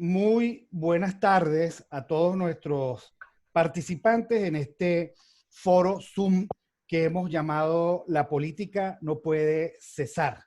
Muy buenas tardes a todos nuestros participantes en este foro Zoom que hemos llamado La política no puede cesar.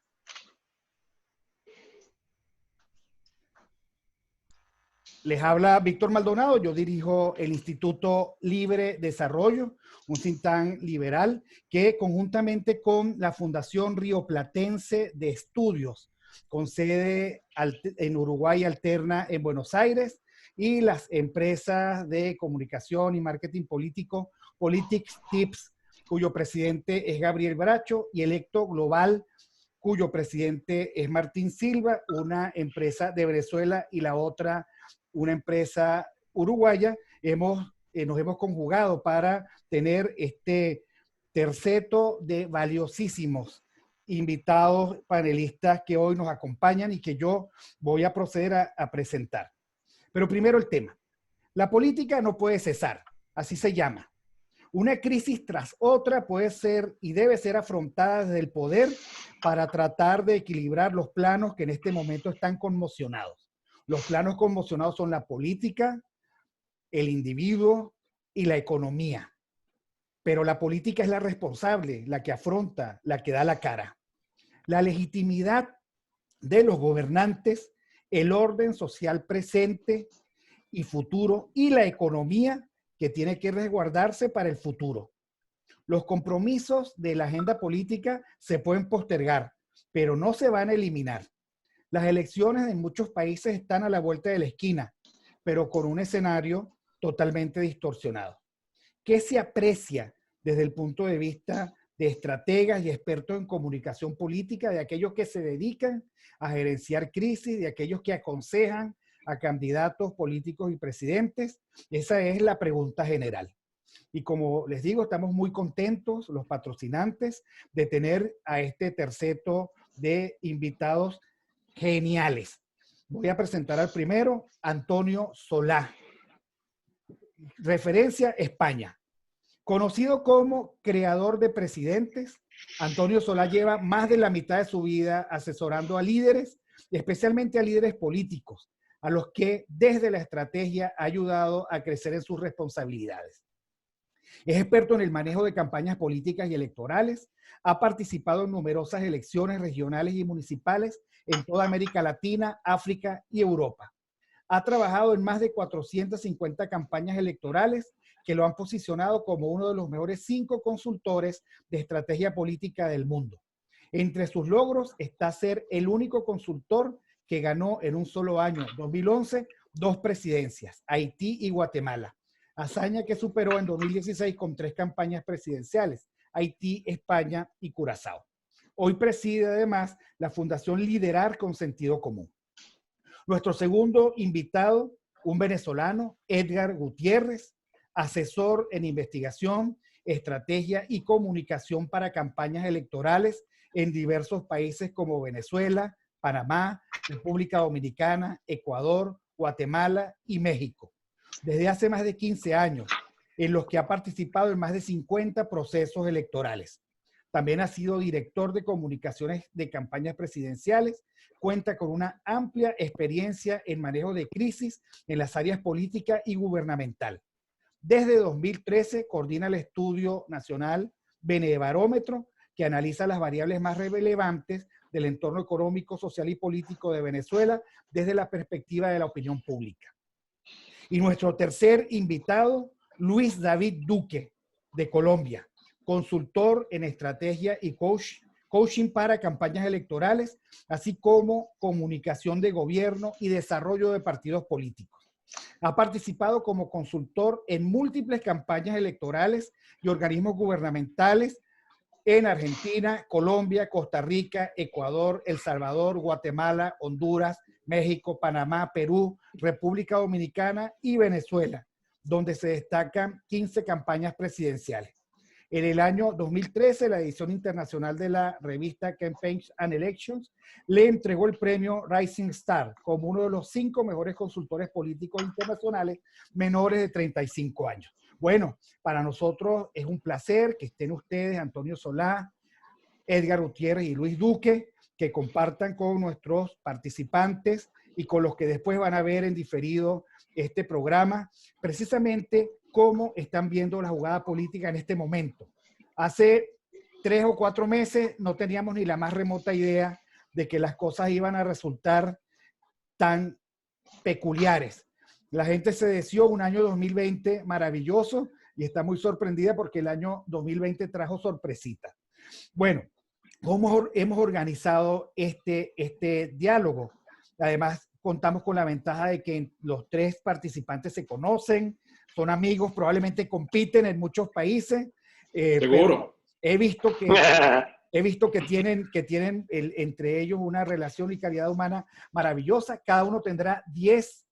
Les habla Víctor Maldonado, yo dirijo el Instituto Libre Desarrollo, un think tank liberal que conjuntamente con la Fundación Rioplatense de Estudios, con sede en Uruguay Alterna en Buenos Aires, y las empresas de comunicación y marketing político Politics Tips, cuyo presidente es Gabriel Bracho, y Electo Global, cuyo presidente es Martín Silva, una empresa de Venezuela y la otra una empresa uruguaya. Nos hemos conjugado para tener este terceto de valiosísimos invitados panelistas que hoy nos acompañan y que yo voy a proceder a presentar. Pero primero el tema. La política no puede cesar, así se llama. Una crisis tras otra puede ser y debe ser afrontada desde el poder para tratar de equilibrar los planos que en este momento están conmocionados. Los planos conmocionados son la política, el individuo y la economía. Pero la política es la responsable, la que afronta, la que da la cara. La legitimidad de los gobernantes, el orden social presente y futuro y la economía que tiene que resguardarse para el futuro. Los compromisos de la agenda política se pueden postergar, pero no se van a eliminar. Las elecciones en muchos países están a la vuelta de la esquina, pero con un escenario totalmente distorsionado. ¿Qué se aprecia desde el punto de vista de estrategas y expertos en comunicación política, de aquellos que se dedican a gerenciar crisis, de aquellos que aconsejan a candidatos políticos y presidentes? Esa es la pregunta general. Y como les digo, estamos muy contentos, los patrocinantes, de tener a este terceto de invitados geniales. Voy a presentar al primero, Antonio Solá. Referencia España. Conocido como creador de presidentes, Antonio Solá lleva más de la mitad de su vida asesorando a líderes, especialmente a líderes políticos, a los que desde la estrategia ha ayudado a crecer en sus responsabilidades. Es experto en el manejo de campañas políticas y electorales, ha participado en numerosas elecciones regionales y municipales en toda América Latina, África y Europa. Ha trabajado en más de 450 campañas electorales que lo han posicionado como uno de los mejores 5 consultores de estrategia política del mundo. Entre sus logros está ser el único consultor que ganó en un solo año, 2011, 2 presidencias, Haití y Guatemala. Hazaña que superó en 2016 con 3 campañas presidenciales, Haití, España y Curazao. Hoy preside además la Fundación Liderar con Sentido Común. Nuestro segundo invitado, un venezolano, Edgar Gutiérrez, asesor en investigación, estrategia y comunicación para campañas electorales en diversos países como Venezuela, Panamá, República Dominicana, Ecuador, Guatemala y México. Desde hace más de 15 años, en los que ha participado en más de 50 procesos electorales. También ha sido director de comunicaciones de campañas presidenciales, cuenta con una amplia experiencia en manejo de crisis en las áreas política y gubernamental. Desde 2013 coordina el estudio nacional Benebarómetro, que analiza las variables más relevantes del entorno económico, social y político de Venezuela desde la perspectiva de la opinión pública. Y nuestro tercer invitado, Luis David Duque, de Colombia, consultor en estrategia y coaching para campañas electorales, así como comunicación de gobierno y desarrollo de partidos políticos. Ha participado como consultor en múltiples campañas electorales y organismos gubernamentales en Argentina, Colombia, Costa Rica, Ecuador, El Salvador, Guatemala, Honduras, México, Panamá, Perú, República Dominicana y Venezuela, donde se destacan 15 campañas presidenciales. En el año 2013, la edición internacional de la revista Campaigns and Elections le entregó el premio Rising Star como uno de los 5 mejores consultores políticos internacionales menores de 35 años. Bueno, para nosotros es un placer que estén ustedes, Antonio Solá, Edgar Gutiérrez y Luis Duque, que compartan con nuestros participantes y con los que después van a ver en diferido este programa, precisamente cómo están viendo la jugada política en este momento. Hace 3 o 4 meses no teníamos ni la más remota idea de que las cosas iban a resultar tan peculiares. La gente se deseó un año 2020 maravilloso y está muy sorprendida porque el año 2020 trajo sorpresitas. Bueno, ¿cómo hemos organizado este diálogo? Además, contamos con la ventaja de que los 3 participantes se conocen, son amigos, probablemente compiten en muchos países. Seguro. He visto que tienen entre ellos una relación y calidad humana maravillosa. Cada uno tendrá 10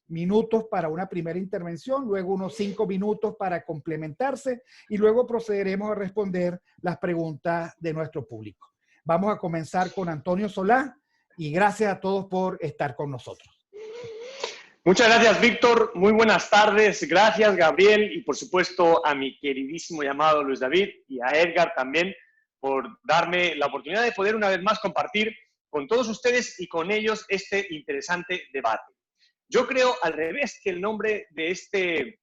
minutos para una primera intervención, luego unos 5 minutos para complementarse y luego procederemos a responder las preguntas de nuestro público. Vamos a comenzar con Antonio Solá y gracias a todos por estar con nosotros. Muchas gracias, Víctor. Muy buenas tardes. Gracias, Gabriel, y por supuesto a mi queridísimo llamado Luis David y a Edgar también por darme la oportunidad de poder una vez más compartir con todos ustedes y con ellos este interesante debate. Yo creo, al revés que el nombre de este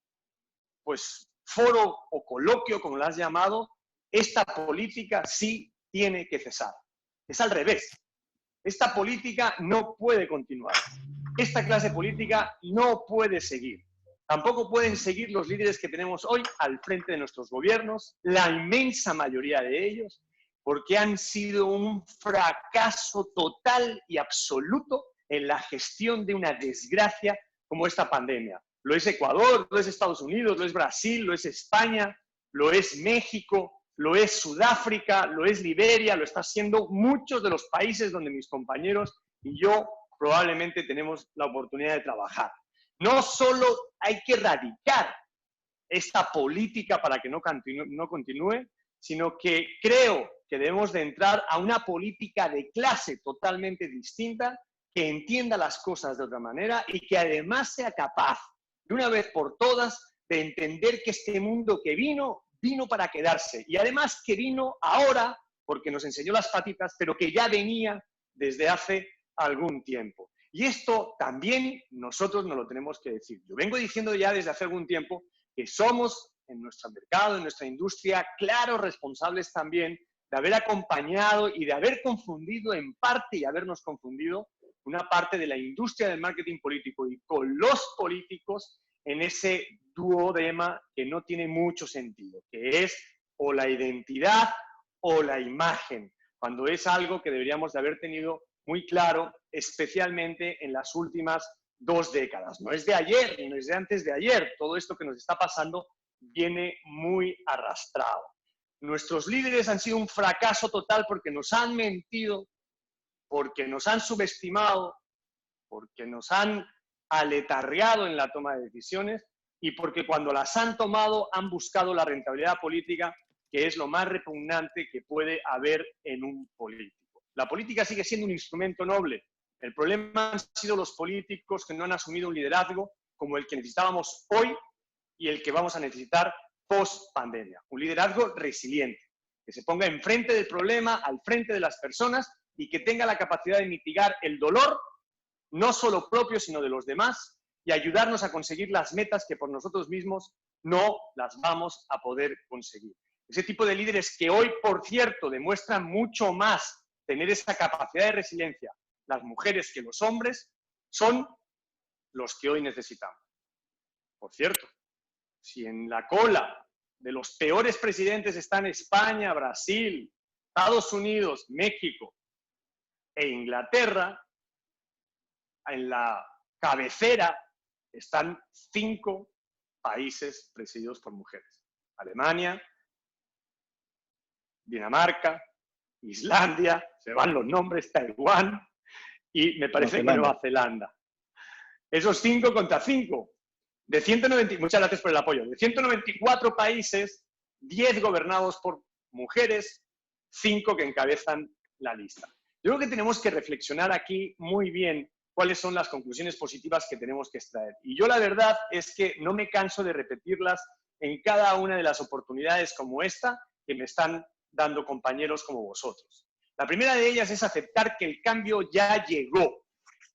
foro o coloquio, como lo has llamado, esta política sí tiene que cesar. Es al revés. Esta política no puede continuar. Esta clase política no puede seguir. Tampoco pueden seguir los líderes que tenemos hoy al frente de nuestros gobiernos, la inmensa mayoría de ellos, porque han sido un fracaso total y absoluto en la gestión de una desgracia como esta pandemia. Lo es Ecuador, lo es Estados Unidos, lo es Brasil, lo es España, lo es México, lo es Sudáfrica, lo es Liberia, lo está haciendo muchos de los países donde mis compañeros y yo probablemente tenemos la oportunidad de trabajar. No solo hay que erradicar esta política para que no continúe, sino que creo que debemos de entrar a una política de clase totalmente distinta, que entienda las cosas de otra manera y que además sea capaz, de una vez por todas, de entender que este mundo que vino para quedarse. Y además que vino ahora, porque nos enseñó las patitas, pero que ya venía desde hace algún tiempo. Y esto también nosotros nos lo tenemos que decir. Yo vengo diciendo ya desde hace algún tiempo que somos en nuestro mercado, en nuestra industria, claros responsables también de haber acompañado y de haber confundido en parte y habernos confundido una parte de la industria del marketing político y con los políticos en ese duodema que no tiene mucho sentido, que es o la identidad o la imagen, cuando es algo que deberíamos de haber tenido muy claro, especialmente en las últimas 2 décadas. No es de ayer, ni no es de antes de ayer. Todo esto que nos está pasando viene muy arrastrado. Nuestros líderes han sido un fracaso total porque nos han mentido, porque nos han subestimado, porque nos han aletargado en la toma de decisiones y porque cuando las han tomado han buscado la rentabilidad política, que es lo más repugnante que puede haber en un político. La política sigue siendo un instrumento noble. El problema han sido los políticos que no han asumido un liderazgo como el que necesitábamos hoy y el que vamos a necesitar post-pandemia. Un liderazgo resiliente, que se ponga enfrente del problema, al frente de las personas y que tenga la capacidad de mitigar el dolor, no solo propio, sino de los demás, y ayudarnos a conseguir las metas que por nosotros mismos no las vamos a poder conseguir. Ese tipo de líderes que hoy, por cierto, demuestran mucho más tener esa capacidad de resiliencia, las mujeres que los hombres, son los que hoy necesitamos. Por cierto, si en la cola de los peores presidentes están España, Brasil, Estados Unidos, México e Inglaterra, en la cabecera están 5 países presididos por mujeres. Alemania, Dinamarca, Islandia, se van los nombres, Taiwán y me parece que Nueva Zelanda. Esos 5 contra 5. De 190, muchas gracias por el apoyo. De 194 países, 10 gobernados por mujeres, 5 que encabezan la lista. Yo creo que tenemos que reflexionar aquí muy bien cuáles son las conclusiones positivas que tenemos que extraer. Y yo la verdad es que no me canso de repetirlas en cada una de las oportunidades como esta que me están dando compañeros como vosotros. La primera de ellas es aceptar que el cambio ya llegó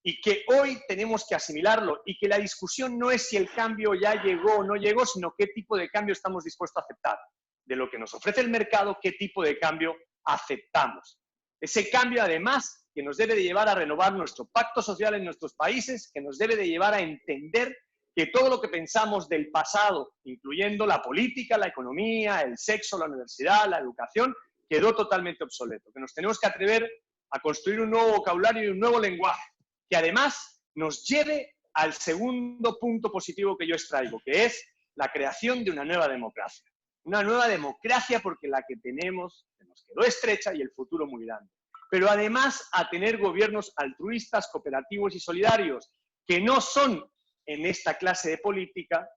y que hoy tenemos que asimilarlo y que la discusión no es si el cambio ya llegó o no llegó, sino qué tipo de cambio estamos dispuestos a aceptar. De lo que nos ofrece el mercado, qué tipo de cambio aceptamos. Ese cambio, además, que nos debe de llevar a renovar nuestro pacto social en nuestros países, que nos debe de llevar a entender que todo lo que pensamos del pasado, incluyendo la política, la economía, el sexo, la universidad, la educación, quedó totalmente obsoleto. Que nos tenemos que atrever a construir un nuevo vocabulario y un nuevo lenguaje, que además nos lleve al segundo punto positivo que yo extraigo, que es la creación de una nueva democracia. Una nueva democracia porque la que tenemos nos quedó estrecha y el futuro muy grande. Pero además a tener gobiernos altruistas, cooperativos y solidarios, que no son en esta clase de política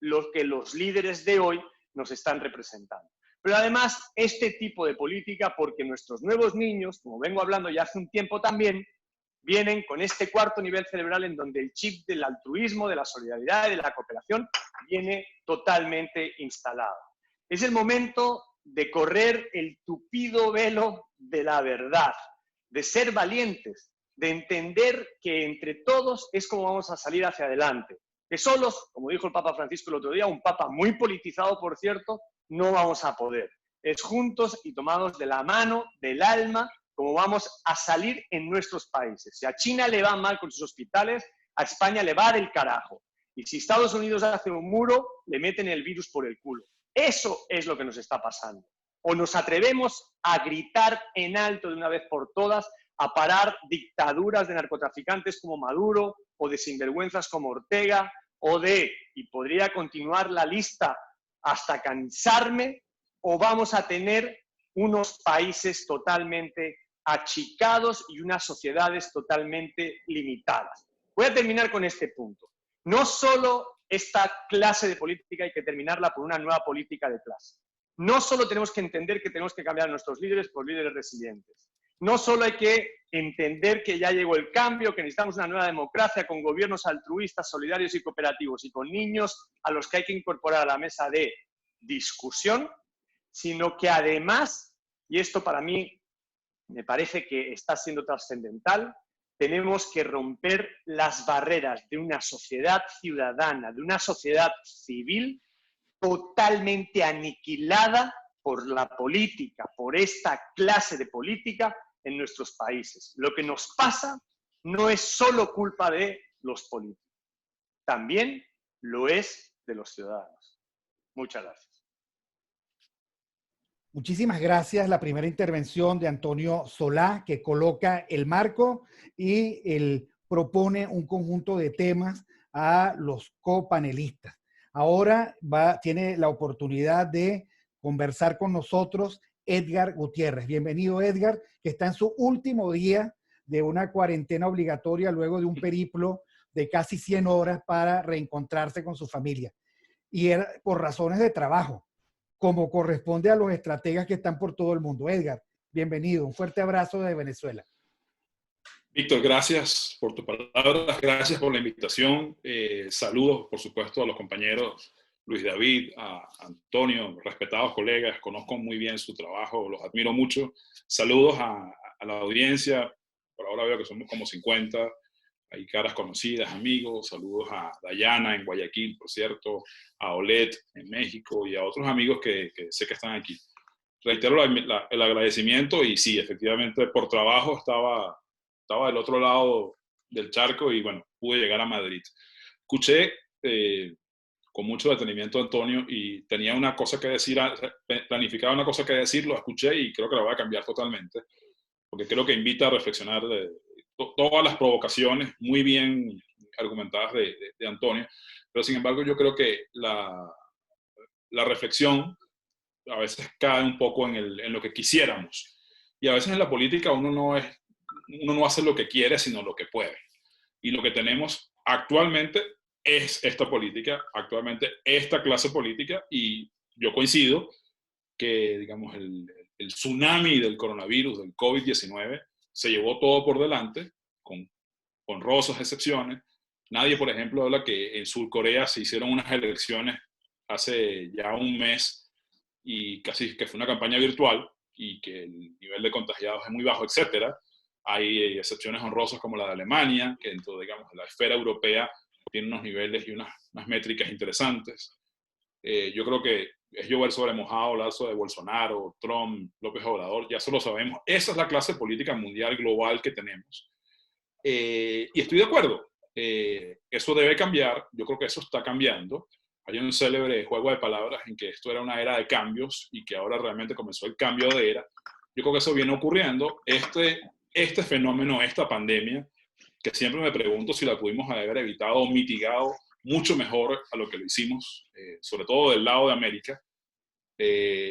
lo que los líderes de hoy nos están representando. Pero además este tipo de política porque nuestros nuevos niños, como vengo hablando ya hace un tiempo también, vienen con este cuarto nivel cerebral en donde el chip del altruismo, de la solidaridad y de la cooperación viene totalmente instalado. Es el momento de correr el tupido velo de la verdad, de ser valientes, de entender que entre todos es como vamos a salir hacia adelante. Que solos, como dijo el Papa Francisco el otro día, un Papa muy politizado, por cierto, no vamos a poder. Es juntos y tomados de la mano, del alma, como vamos a salir en nuestros países. Si a China le va mal con sus hospitales, a España le va del carajo. Y si Estados Unidos hace un muro, le meten el virus por el culo. Eso es lo que nos está pasando. O nos atrevemos a gritar en alto de una vez por todas, a parar dictaduras de narcotraficantes como Maduro, o de sinvergüenzas como Ortega, y podría continuar la lista hasta cansarme, o vamos a tener unos países totalmente achicados y unas sociedades totalmente limitadas. Voy a terminar con este punto. No solo esta clase de política hay que terminarla por una nueva política de clase. No solo tenemos que entender que tenemos que cambiar a nuestros líderes por líderes resilientes. No solo hay que entender que ya llegó el cambio, que necesitamos una nueva democracia con gobiernos altruistas, solidarios y cooperativos y con niños a los que hay que incorporar a la mesa de discusión, sino que además, y esto para mí me parece que está siendo trascendental, tenemos que romper las barreras de una sociedad ciudadana, de una sociedad civil totalmente aniquilada por la política, por esta clase de política en nuestros países. Lo que nos pasa no es solo culpa de los políticos, también lo es de los ciudadanos. Muchas gracias. Muchísimas gracias. La primera intervención de Antonio Solá, que coloca el marco y él propone un conjunto de temas a los copanelistas. Ahora tiene la oportunidad de conversar con nosotros Edgar Gutiérrez. Bienvenido, Edgar, que está en su último día de una cuarentena obligatoria luego de un periplo de casi 100 horas para reencontrarse con su familia. Y era por razones de trabajo, como corresponde a los estrategas que están por todo el mundo. Edgar, bienvenido. Un fuerte abrazo desde Venezuela. Víctor, gracias por tus palabras, gracias por la invitación. Saludos, por supuesto, a los compañeros Luis David, a Antonio, respetados colegas, conozco muy bien su trabajo, los admiro mucho. Saludos a la audiencia, por ahora veo que somos como 50, hay caras conocidas, amigos. Saludos a Dayana en Guayaquil, por cierto, a Olet en México y a otros amigos que sé que están aquí. Reitero el agradecimiento y sí, efectivamente, por trabajo estaba del otro lado del charco y bueno, pude llegar a Madrid. Escuché con mucho detenimiento a Antonio y tenía una cosa que decir, planificaba una cosa que decir, lo escuché y creo que la voy a cambiar totalmente, porque creo que invita a reflexionar de todas las provocaciones muy bien argumentadas de Antonio, pero sin embargo yo creo que la reflexión a veces cae un poco en lo que quisiéramos, y a veces en la política uno no hace lo que quiere, sino lo que puede. Y lo que tenemos actualmente es esta política, actualmente esta clase política, y yo coincido que, digamos, el tsunami del coronavirus, del COVID-19, se llevó todo por delante, con honrosas excepciones. Nadie, por ejemplo, habla que en Sur Corea se hicieron unas elecciones hace ya un mes y casi que fue una campaña virtual y que el nivel de contagiados es muy bajo, etcétera. Hay excepciones honrosas como la de Alemania, que dentro, digamos, de la esfera europea tiene unos niveles y unas métricas interesantes. Yo creo que es llover sobre mojado hablar sobre Bolsonaro, Trump, López Obrador, ya eso lo sabemos. Esa es la clase política mundial global que tenemos. Y estoy de acuerdo. Eso debe cambiar. Yo creo que eso está cambiando. Hay un célebre juego de palabras en que esto era una era de cambios y que ahora realmente comenzó el cambio de era. Yo creo que eso viene ocurriendo. Este fenómeno, esta pandemia, que siempre me pregunto si la pudimos haber evitado o mitigado mucho mejor a lo que lo hicimos, sobre todo del lado de América,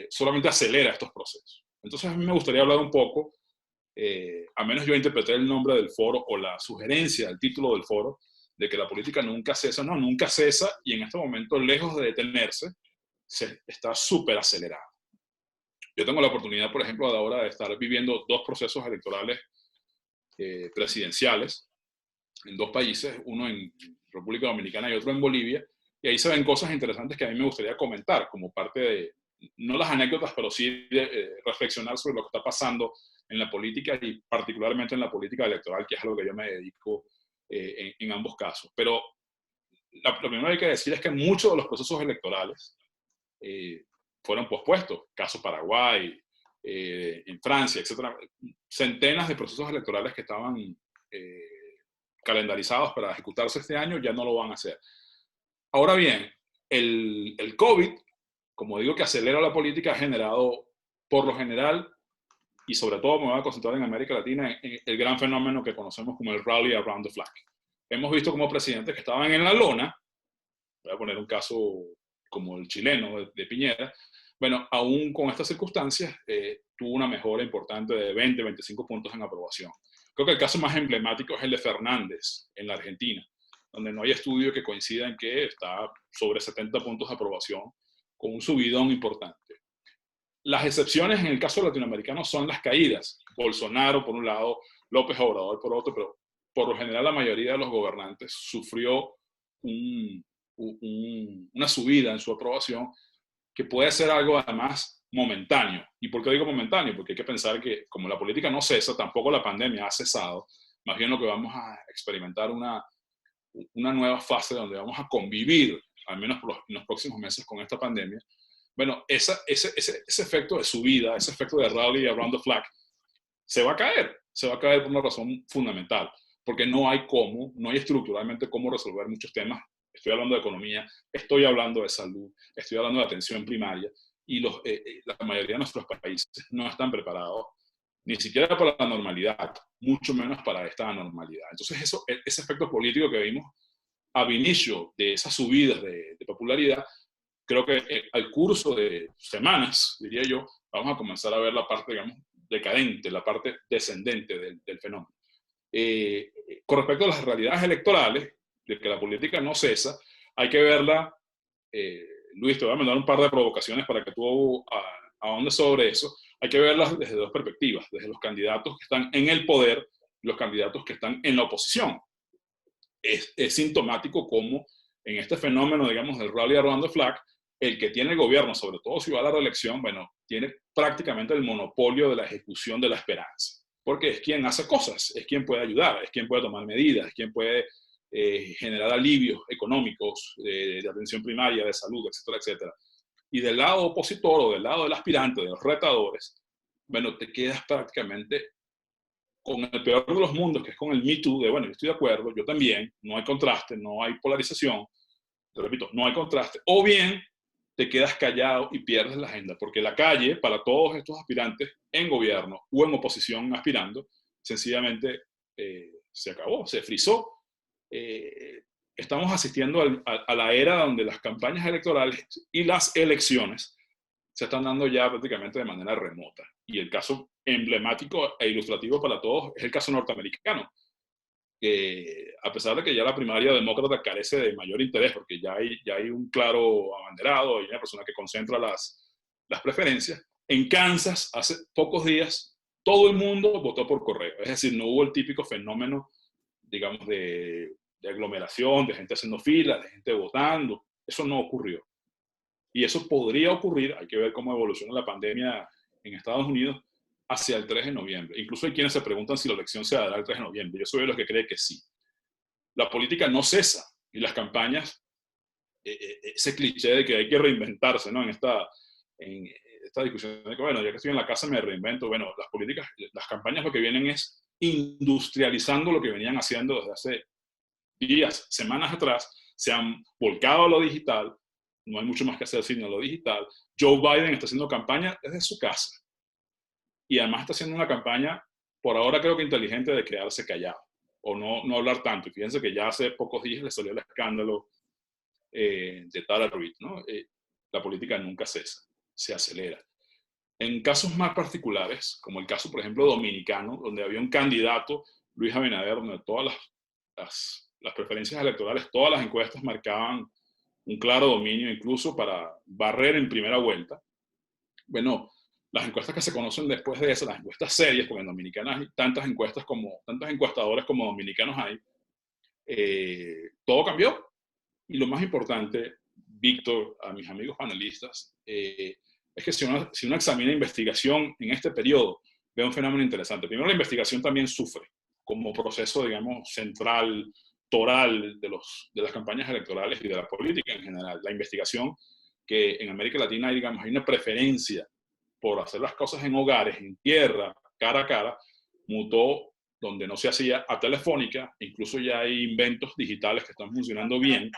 solamente acelera estos procesos. Entonces a mí me gustaría hablar un poco, al menos yo interpreté el nombre del foro o la sugerencia, el título del foro, de que la política nunca cesa. No, nunca cesa, y en este momento, lejos de detenerse, está súper acelerado. Yo tengo la oportunidad, por ejemplo, ahora de estar viviendo 2 procesos electorales presidenciales en 2 países, uno en República Dominicana y otro en Bolivia, y ahí se ven cosas interesantes que a mí me gustaría comentar como parte de, no las anécdotas, pero sí de reflexionar sobre lo que está pasando en la política y particularmente en la política electoral, que es a lo que yo me dedico en ambos casos. Pero lo primero que hay que decir es que muchos de los procesos electorales fueron pospuestos. Caso Paraguay, en Francia, etcétera. Centenas de procesos electorales que estaban calendarizados para ejecutarse este año ya no lo van a hacer. Ahora bien, el COVID, como digo, que acelera la política, ha generado, por lo general, y sobre todo me voy a concentrar en América Latina, en el gran fenómeno que conocemos como el rally around the flag. Hemos visto como presidentes que estaban en la lona, voy a poner un caso como el chileno de Piñera, bueno, aún con estas circunstancias, tuvo una mejora importante de 20, 25 puntos en aprobación. Creo que el caso más emblemático es el de Fernández en la Argentina, donde no hay estudio que coincida en que está sobre 70 puntos de aprobación, con un subidón importante. Las excepciones en el caso latinoamericano son las caídas. Bolsonaro, por un lado, López Obrador, por otro, pero por lo general la mayoría de los gobernantes sufrió una subida en su aprobación que puede ser algo además momentáneo. ¿Y por qué digo momentáneo? Porque hay que pensar que como la política no cesa, tampoco la pandemia ha cesado. Más bien lo que vamos a experimentar una nueva fase donde vamos a convivir, al menos en los próximos meses, con esta pandemia. Bueno, ese efecto de subida, ese efecto de rally around the flag, se va a caer por una razón fundamental, porque no hay estructuralmente cómo resolver muchos temas. Estoy hablando de economía, estoy hablando de salud, estoy hablando de atención primaria, y la mayoría de nuestros países no están preparados ni siquiera para la normalidad, mucho menos para esta anormalidad. Entonces ese efecto político que vimos al inicio de esas subidas de popularidad, creo que al curso de semanas, diría yo, vamos a comenzar a ver la parte, digamos, decadente, la parte descendente del fenómeno. Con respecto a las realidades electorales, de que la política no cesa, hay que verla, Luis, te voy a mandar un par de provocaciones para que tú ahondes sobre eso, hay que verlas desde 2 perspectivas, desde los candidatos que están en el poder y los candidatos que están en la oposición. Es sintomático como en este fenómeno, digamos, del rally around the flag, el que tiene el gobierno, sobre todo si va a la reelección, bueno, tiene prácticamente el monopolio de la ejecución de la esperanza, porque es quien hace cosas, es quien puede ayudar, es quien puede tomar medidas, es quien puede generar alivios económicos de atención primaria, de salud, etcétera, etcétera. Y del lado opositor o del lado del aspirante, de los retadores, bueno, te quedas prácticamente con el peor de los mundos, que es con el Me Too, de bueno, yo estoy de acuerdo, yo también, no hay contraste, no hay polarización, te repito, no hay contraste, o bien te quedas callado y pierdes la agenda, porque la calle, para todos estos aspirantes en gobierno o en oposición aspirando, sencillamente se acabó, se frizó. Estamos asistiendo a la era donde las campañas electorales y las elecciones se están dando ya prácticamente de manera remota. Y el caso emblemático e ilustrativo para todos es el caso norteamericano, que a pesar de que ya la primaria demócrata carece de mayor interés, porque ya hay un claro abanderado, hay una persona que concentra las preferencias, en Kansas hace pocos días todo el mundo votó por correo. Es decir, no hubo el típico fenómeno, digamos, de aglomeración, de gente haciendo filas, de gente votando. Eso no ocurrió. Y eso podría ocurrir, hay que ver cómo evoluciona la pandemia en Estados Unidos, hacia el 3 de noviembre. Incluso hay quienes se preguntan si la elección se dará el 3 de noviembre. Yo soy de los que cree que sí. La política no cesa y las campañas, ese cliché de que hay que reinventarse, ¿no? En esta discusión de que, bueno, ya que estoy en la casa me reinvento. Bueno, las políticas, las campañas lo que vienen es industrializando lo que venían haciendo desde hace días, semanas atrás, se han volcado a lo digital, no hay mucho más que hacer sino lo digital. Joe Biden está haciendo campaña desde su casa y además está haciendo una campaña, por ahora creo que inteligente, de quedarse callado o no hablar tanto. Y fíjense que ya hace pocos días le salió el escándalo de Tara Reid, ¿no? La política nunca cesa, se acelera. En casos más particulares, como el caso, por ejemplo, dominicano, donde había un candidato, Luis Abinader, donde todas las preferencias electorales, todas las encuestas marcaban un claro dominio, incluso para barrer en primera vuelta. Bueno, las encuestas que se conocen después de eso, las encuestas serias, porque en Dominicana hay tantas encuestadores como dominicanos hay, todo cambió. Y lo más importante, Víctor, a mis amigos panelistas, es que si uno examina investigación en este periodo, ve un fenómeno interesante. Primero, la investigación también sufre como proceso, digamos, central, toral de las campañas electorales y de la política en general. La investigación, que en América Latina hay, digamos, hay una preferencia por hacer las cosas en hogares, en tierra, cara a cara, mutó donde no se hacía a telefónica. Incluso ya hay inventos digitales que están funcionando bien.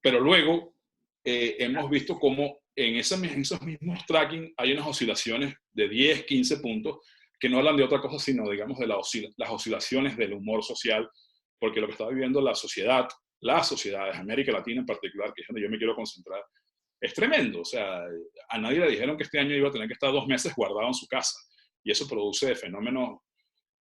Pero luego hemos visto cómo en esos mismos tracking hay unas oscilaciones de 10, 15 puntos que no hablan de otra cosa, sino, digamos, de las oscilaciones del humor social, porque lo que está viviendo las sociedades, América Latina en particular, que es donde yo me quiero concentrar, es tremendo. O sea, a nadie le dijeron que este año iba a tener que estar 2 meses guardado en su casa, y eso produce fenómenos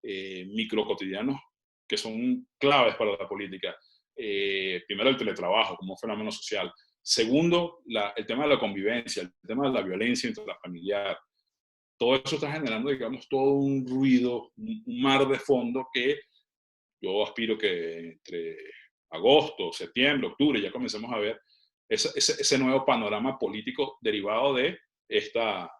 microcotidianos que son claves para la política. Primero, el teletrabajo como un fenómeno social. Segundo, el tema de la convivencia, el tema de la violencia intrafamiliar. Todo eso está generando, digamos, todo un ruido, un mar de fondo que yo aspiro que entre agosto, septiembre, octubre ya comencemos a ver ese nuevo panorama político derivado de esta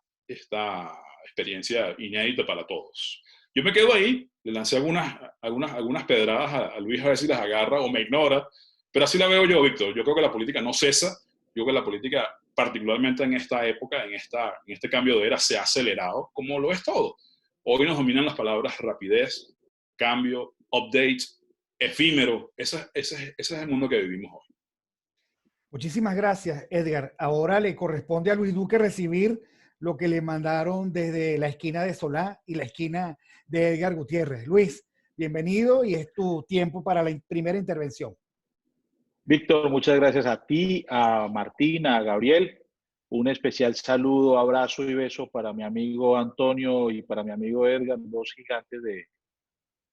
experiencia inédita para todos. Yo me quedo ahí, le lancé algunas pedradas a Luis a ver si las agarra o me ignora, pero así la veo yo, Víctor. Yo creo que la política no cesa, yo creo que la política, particularmente en esta época, en este cambio de era, se ha acelerado, como lo es todo. Hoy nos dominan las palabras rapidez, cambio, update, efímero. Ese es el mundo que vivimos hoy. Muchísimas gracias, Edgar. Ahora le corresponde a Luis Duque recibir lo que le mandaron desde la esquina de Solá y la esquina de Edgar Gutiérrez. Luis, bienvenido y es tu tiempo para la primera intervención. Víctor, muchas gracias a ti, a Martín, a Gabriel. Un especial saludo, abrazo y beso para mi amigo Antonio y para mi amigo Edgar, dos gigantes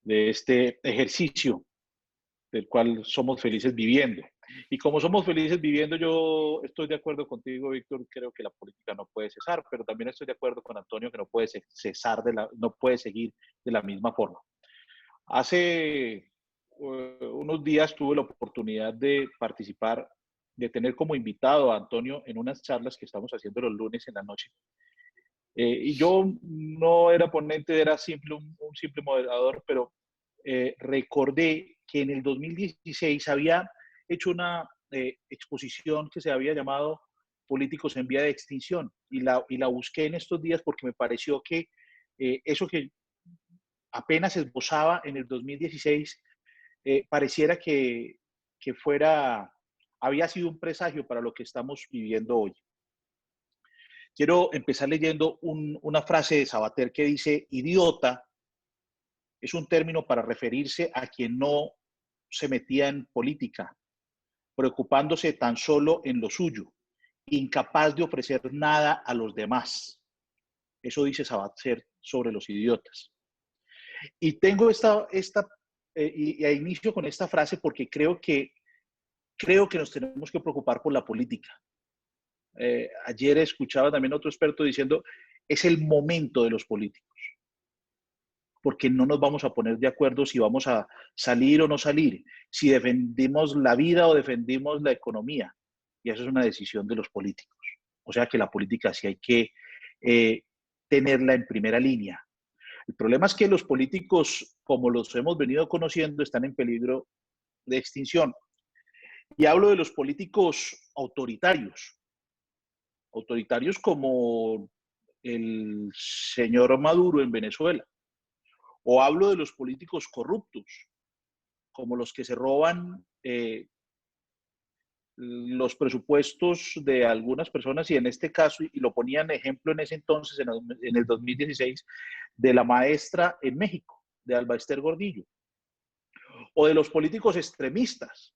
de este ejercicio del cual somos felices viviendo. Y como somos felices viviendo, yo estoy de acuerdo contigo, Víctor. Creo que la política no puede cesar, pero también estoy de acuerdo con Antonio que no puede cesar, no puede seguir de la misma forma. Hace unos días tuve la oportunidad de participar, de tener como invitado a Antonio en unas charlas que estamos haciendo los lunes en la noche. Y yo no era ponente, era un simple moderador, pero recordé que en el 2016 había hecho una exposición que se había llamado Políticos en Vía de Extinción, y la busqué en estos días porque me pareció que eso que apenas esbozaba en el 2016 pareciera que había sido un presagio para lo que estamos viviendo hoy. Quiero empezar leyendo una frase de Sabater que dice: idiota es un término para referirse a quien no se metía en política, preocupándose tan solo en lo suyo, incapaz de ofrecer nada a los demás. Eso dice Sabater sobre los idiotas. Y tengo y inicio con esta frase porque creo que nos tenemos que preocupar por la política. Ayer escuchaba también a otro experto diciendo, es el momento de los políticos, porque no nos vamos a poner de acuerdo si vamos a salir o no salir, si defendimos la vida o defendimos la economía, y eso es una decisión de los políticos. O sea que la política sí hay que tenerla en primera línea. El problema es que los políticos, como los hemos venido conociendo, están en peligro de extinción. Y hablo de los políticos autoritarios, autoritarios como el señor Maduro en Venezuela, o hablo de los políticos corruptos, como los que se roban los presupuestos de algunas personas, y en este caso, y lo ponían ejemplo en ese entonces, en el 2016, de la maestra en México, de Alba Ester Gordillo, o de los políticos extremistas,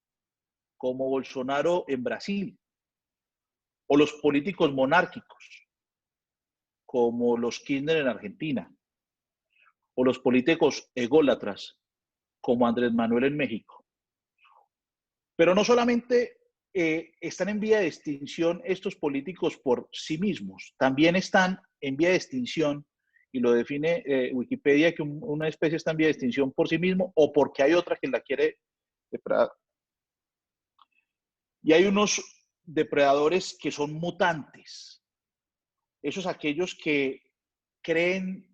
como Bolsonaro en Brasil, o los políticos monárquicos, como los Kirchner en Argentina, o los políticos ególatras, como Andrés Manuel en México. Pero no solamente están en vía de extinción estos políticos por sí mismos, también están en vía de extinción, y lo define Wikipedia, que una especie está en vía de extinción por sí mismo o porque hay otra que la quiere depredar. Y hay unos depredadores que son mutantes, esos aquellos que creen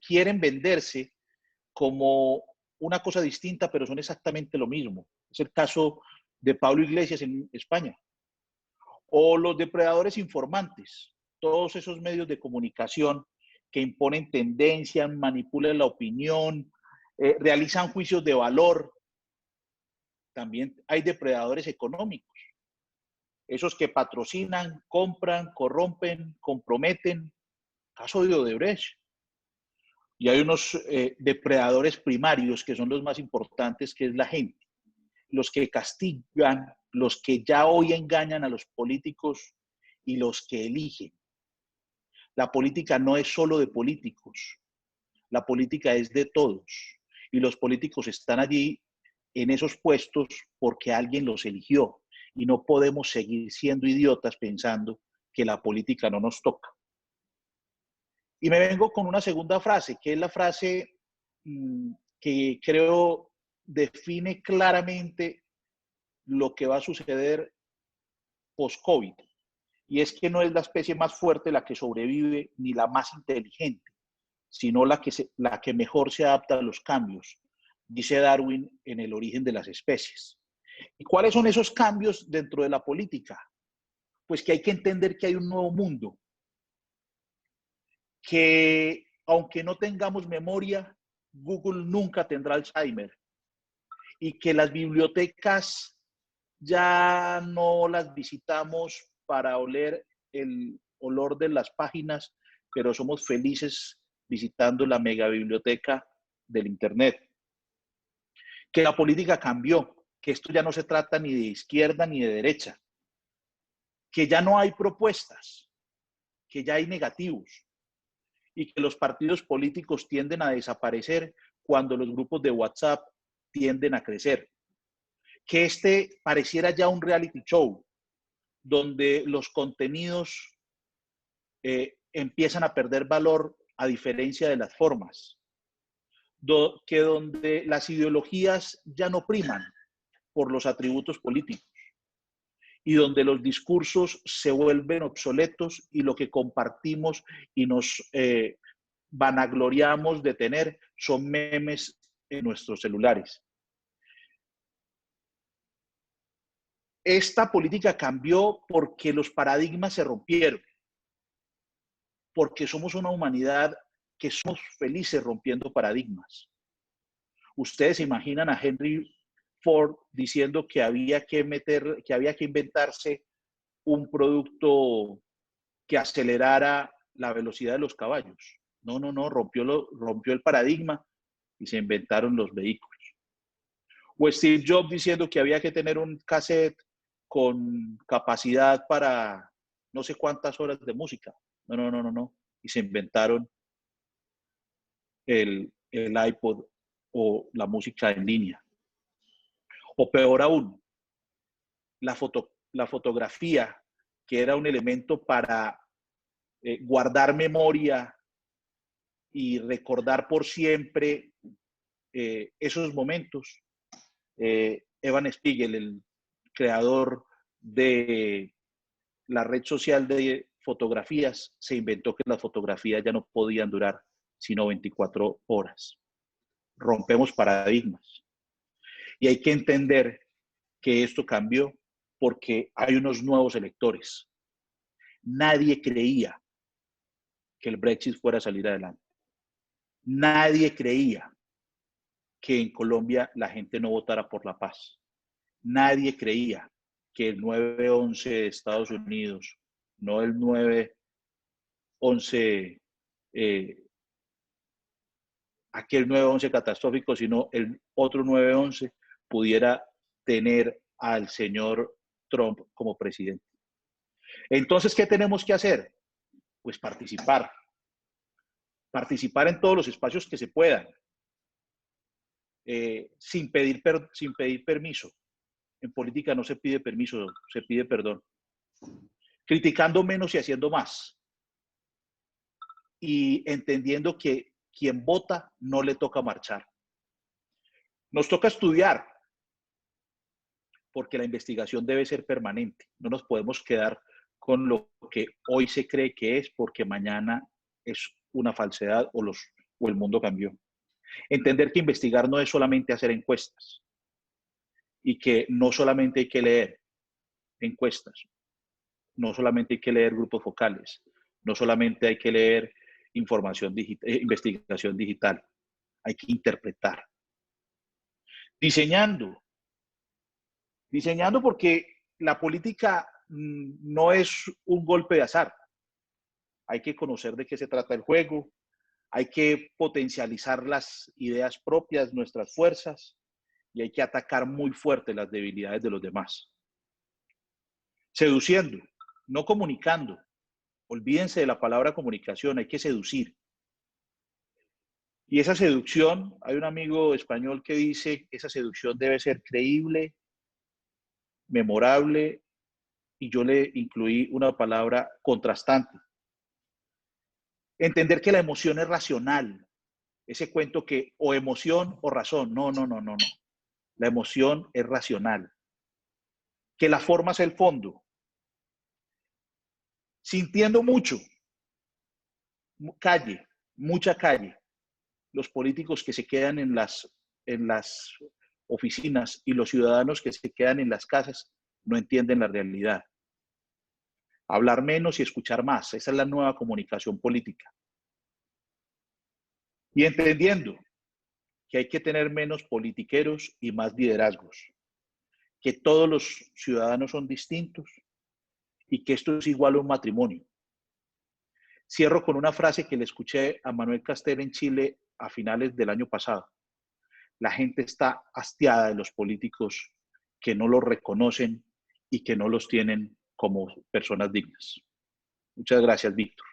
quieren venderse como una cosa distinta, pero son exactamente lo mismo. Es el caso de Pablo Iglesias en España. O los depredadores informantes, todos esos medios de comunicación que imponen tendencias, manipulan la opinión, realizan juicios de valor. También hay depredadores económicos, esos que patrocinan, compran, corrompen, comprometen. Caso de Odebrecht. Y hay unos depredadores primarios que son los más importantes, que es la gente. Los que castigan, los que ya hoy engañan a los políticos y los que eligen. La política no es solo de políticos, la política es de todos. Y los políticos están allí en esos puestos porque alguien los eligió. Y no podemos seguir siendo idiotas pensando que la política no nos toca. Y me vengo con una segunda frase, que es la frase que creo define claramente lo que va a suceder post-COVID. Y es que no es la especie más fuerte la que sobrevive ni la más inteligente, sino la que mejor se adapta a los cambios, dice Darwin en El origen de las especies. ¿Y cuáles son esos cambios dentro de la política? Pues que hay que entender que hay un nuevo mundo, que aunque no tengamos memoria, Google nunca tendrá Alzheimer, y que las bibliotecas ya no las visitamos para oler el olor de las páginas, pero somos felices visitando la mega biblioteca del Internet. Que la política cambió, que esto ya no se trata ni de izquierda ni de derecha, que ya no hay propuestas, que ya hay negativos, y que los partidos políticos tienden a desaparecer cuando los grupos de WhatsApp tienden a crecer. Que este pareciera ya un reality show, donde los contenidos empiezan a perder valor a diferencia de las formas. Que donde las ideologías ya no priman por los atributos políticos, y donde los discursos se vuelven obsoletos y lo que compartimos y nos vanagloriamos de tener son memes en nuestros celulares. Esta política cambió porque los paradigmas se rompieron, porque somos una humanidad que somos felices rompiendo paradigmas. Ustedes se imaginan a Henry Ford diciendo que había que inventarse un producto que acelerara la velocidad de los caballos. No, rompió el paradigma y se inventaron los vehículos. O Steve Jobs diciendo que había que tener un cassette con capacidad para no sé cuántas horas de música. No. Y se inventaron el iPod o la música en línea. O peor aún, la fotografía, que era un elemento para guardar memoria y recordar por siempre esos momentos. Evan Spiegel, el creador de la red social de fotografías, se inventó que las fotografías ya no podían durar sino 24 horas. Rompemos paradigmas. Y hay que entender que esto cambió porque hay unos nuevos electores. Nadie creía que el Brexit fuera a salir adelante. Nadie creía que en Colombia la gente no votara por la paz. Nadie creía que el 9/11 de Estados Unidos, no el 9/11, aquel 9/11 catastrófico, sino el otro 9/11 pudiera tener al señor Trump como presidente. Entonces, ¿qué tenemos que hacer? Pues participar. Participar en todos los espacios que se puedan, sin pedir permiso. En política no se pide permiso, se pide perdón. Criticando menos y haciendo más. Y entendiendo que quien vota no le toca marchar. Nos toca estudiar, porque la investigación debe ser permanente. No nos podemos quedar con lo que hoy se cree que es, porque mañana es una falsedad o el mundo cambió. Entender que investigar no es solamente hacer encuestas y que no solamente hay que leer encuestas, no solamente hay que leer grupos focales, no solamente hay que leer investigación digital, hay que interpretar. Diseñando porque la política no es un golpe de azar. Hay que conocer de qué se trata el juego, hay que potencializar las ideas propias, nuestras fuerzas, y hay que atacar muy fuerte las debilidades de los demás. Seduciendo, no comunicando. Olvídense de la palabra comunicación, hay que seducir. Y esa seducción, hay un amigo español que dice, esa seducción debe ser creíble, memorable, y yo le incluí una palabra contrastante. Entender que la emoción es racional. Ese cuento que o emoción o razón. No. La emoción es racional. Que la forma es el fondo. Sintiendo mucho. Calle, mucha calle. Los políticos que se quedan en las oficinas y los ciudadanos que se quedan en las casas no entienden la realidad. Hablar menos y escuchar más. Esa es la nueva comunicación política. Y entendiendo que hay que tener menos politiqueros y más liderazgos. Que todos los ciudadanos son distintos y que esto es igual a un matrimonio. Cierro con una frase que le escuché a Manuel Castel en Chile a finales del año pasado. La gente está hastiada de los políticos que no los reconocen y que no los tienen como personas dignas. Muchas gracias, Víctor.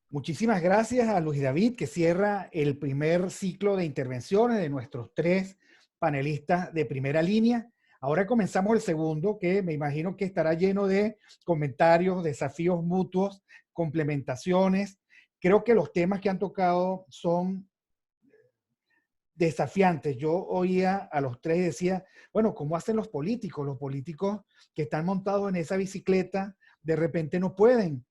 Muchísimas gracias a Luis David, que cierra el primer ciclo de intervenciones de nuestros 3 panelistas de primera línea. Ahora comenzamos el segundo, que me imagino que estará lleno de comentarios, desafíos mutuos, complementaciones. Creo que los temas que han tocado son desafiantes. Yo oía a los 3 y decía, bueno, ¿cómo hacen los políticos? Los políticos que están montados en esa bicicleta de repente no pueden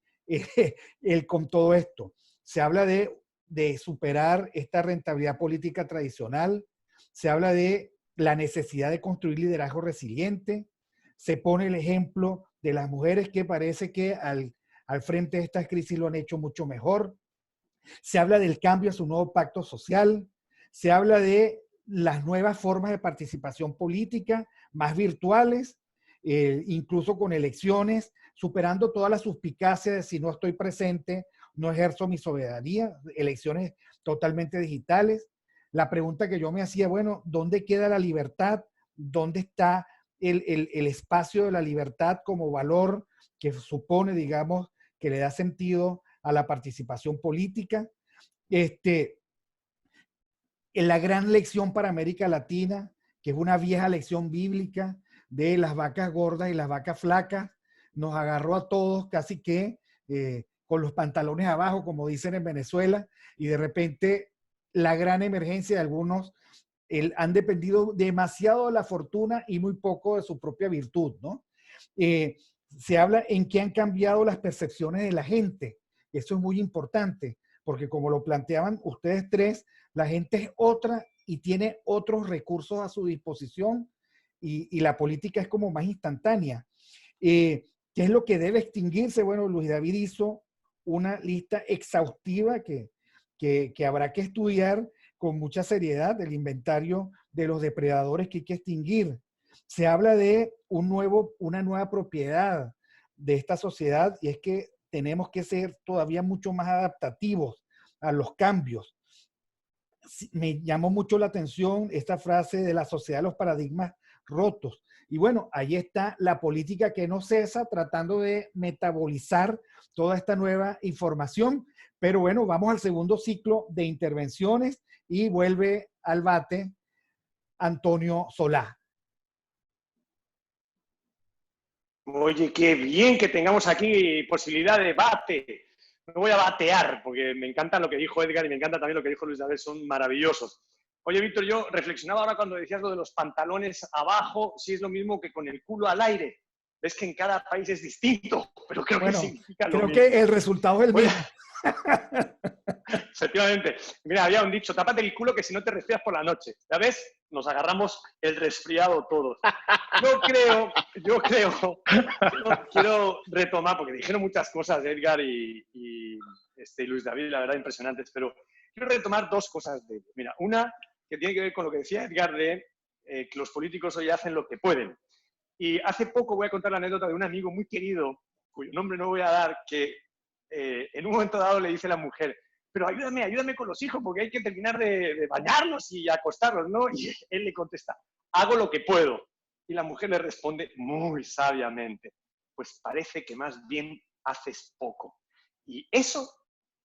con todo esto. Se habla de superar esta rentabilidad política tradicional, se habla de la necesidad de construir liderazgo resiliente, se pone el ejemplo de las mujeres que parece que al frente de esta crisis lo han hecho mucho mejor, se habla del cambio a su nuevo pacto social, se habla de las nuevas formas de participación política, más virtuales, incluso con elecciones, superando toda la suspicacia de si no estoy presente, no ejerzo mi soberanía, elecciones totalmente digitales. La pregunta que yo me hacía, bueno, ¿dónde queda la libertad? ¿Dónde está el espacio de la libertad como valor que supone, digamos, que le da sentido a la participación política? La gran lección para América Latina, que es una vieja lección bíblica de las vacas gordas y las vacas flacas, nos agarró a todos casi que con los pantalones abajo, como dicen en Venezuela, y de repente la gran emergencia de algunos han dependido demasiado de la fortuna y muy poco de su propia virtud, ¿no? Se habla en qué han cambiado las percepciones de la gente. Eso es muy importante, porque como lo planteaban ustedes tres, la gente es otra y tiene otros recursos a su disposición y la política es como más instantánea. ¿Qué es lo que debe extinguirse? Bueno, Luis David hizo una lista exhaustiva que habrá que estudiar con mucha seriedad, el inventario de los depredadores que hay que extinguir. Se habla de una nueva propiedad de esta sociedad y es que tenemos que ser todavía mucho más adaptativos a los cambios. Me llamó mucho la atención esta frase de la sociedad de los paradigmas rotos. Y bueno, ahí está la política que no cesa tratando de metabolizar toda esta nueva información. Pero bueno, vamos al segundo ciclo de intervenciones y vuelve al bate Antonio Solá. Oye, qué bien que tengamos aquí posibilidad de debate. Me voy a batear, porque me encanta lo que dijo Edgar y me encanta también lo que dijo Luis David, son maravillosos. Oye, Víctor, yo reflexionaba ahora cuando decías lo de los pantalones abajo, si es lo mismo que con el culo al aire. Ves que en cada país es distinto, pero creo que significa lo mismo. Creo que el resultado es el mismo. Efectivamente. Mira, había un dicho, tápate el culo que si no te resfrias por la noche. ¿Ya ves? Nos agarramos el resfriado todos. Yo quiero retomar, porque dijeron muchas cosas Edgar y Luis David, la verdad, impresionantes, pero quiero retomar dos cosas de ellos. Mira, una que tiene que ver con lo que decía Edgar de que los políticos hoy hacen lo que pueden. Y hace poco voy a contar la anécdota de un amigo muy querido, cuyo nombre no voy a dar, que en un momento dado le dice a la mujer, pero ayúdame con los hijos, porque hay que terminar de bañarlos y acostarlos, ¿no? Y él le contesta, hago lo que puedo. Y la mujer le responde muy sabiamente, pues parece que más bien haces poco. Y eso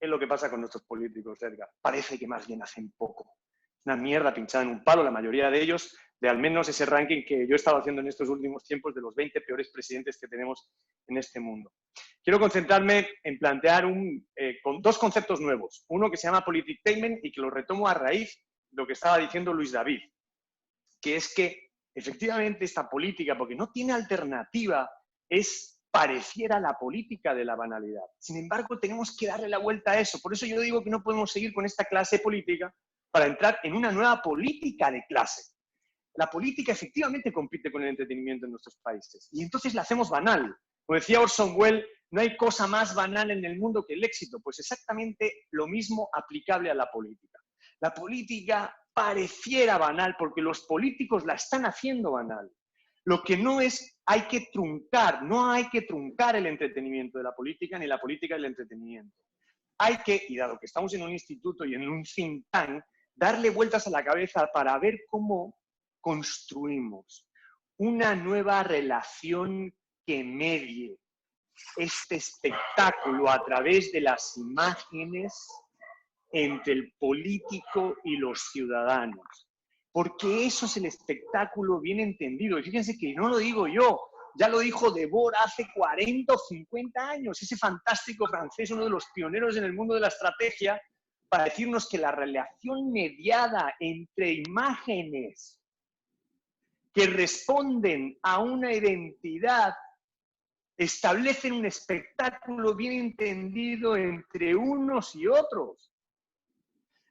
es lo que pasa con nuestros políticos, Edgar. Parece que más bien hacen poco. Una mierda pinchada en un palo, la mayoría de ellos, de al menos ese ranking que yo he estado haciendo en estos últimos tiempos de los 20 peores presidentes que tenemos en este mundo. Quiero concentrarme en plantear con dos conceptos nuevos. Uno que se llama politictainment y que lo retomo a raíz de lo que estaba diciendo Luis David, que es que efectivamente esta política, porque no tiene alternativa, pareciera la política de la banalidad. Sin embargo, tenemos que darle la vuelta a eso. Por eso yo digo que no podemos seguir con esta clase política para entrar en una nueva política de clase. La política efectivamente compite con el entretenimiento en nuestros países y entonces la hacemos banal. Como decía Orson Welles, no hay cosa más banal en el mundo que el éxito. Pues exactamente lo mismo aplicable a la política. La política pareciera banal porque los políticos la están haciendo banal. Lo que no es, no hay que truncar el entretenimiento de la política ni la política del entretenimiento. Hay que, y dado que estamos en un instituto y en un think tank, darle vueltas a la cabeza para ver cómo construimos una nueva relación que medie este espectáculo a través de las imágenes entre el político y los ciudadanos. Porque eso es el espectáculo bien entendido. Y fíjense que no lo digo yo, ya lo dijo Debord hace 40 o 50 años, ese fantástico francés, uno de los pioneros en el mundo de la estrategia, para decirnos que la relación mediada entre imágenes que responden a una identidad establecen un espectáculo bien entendido entre unos y otros.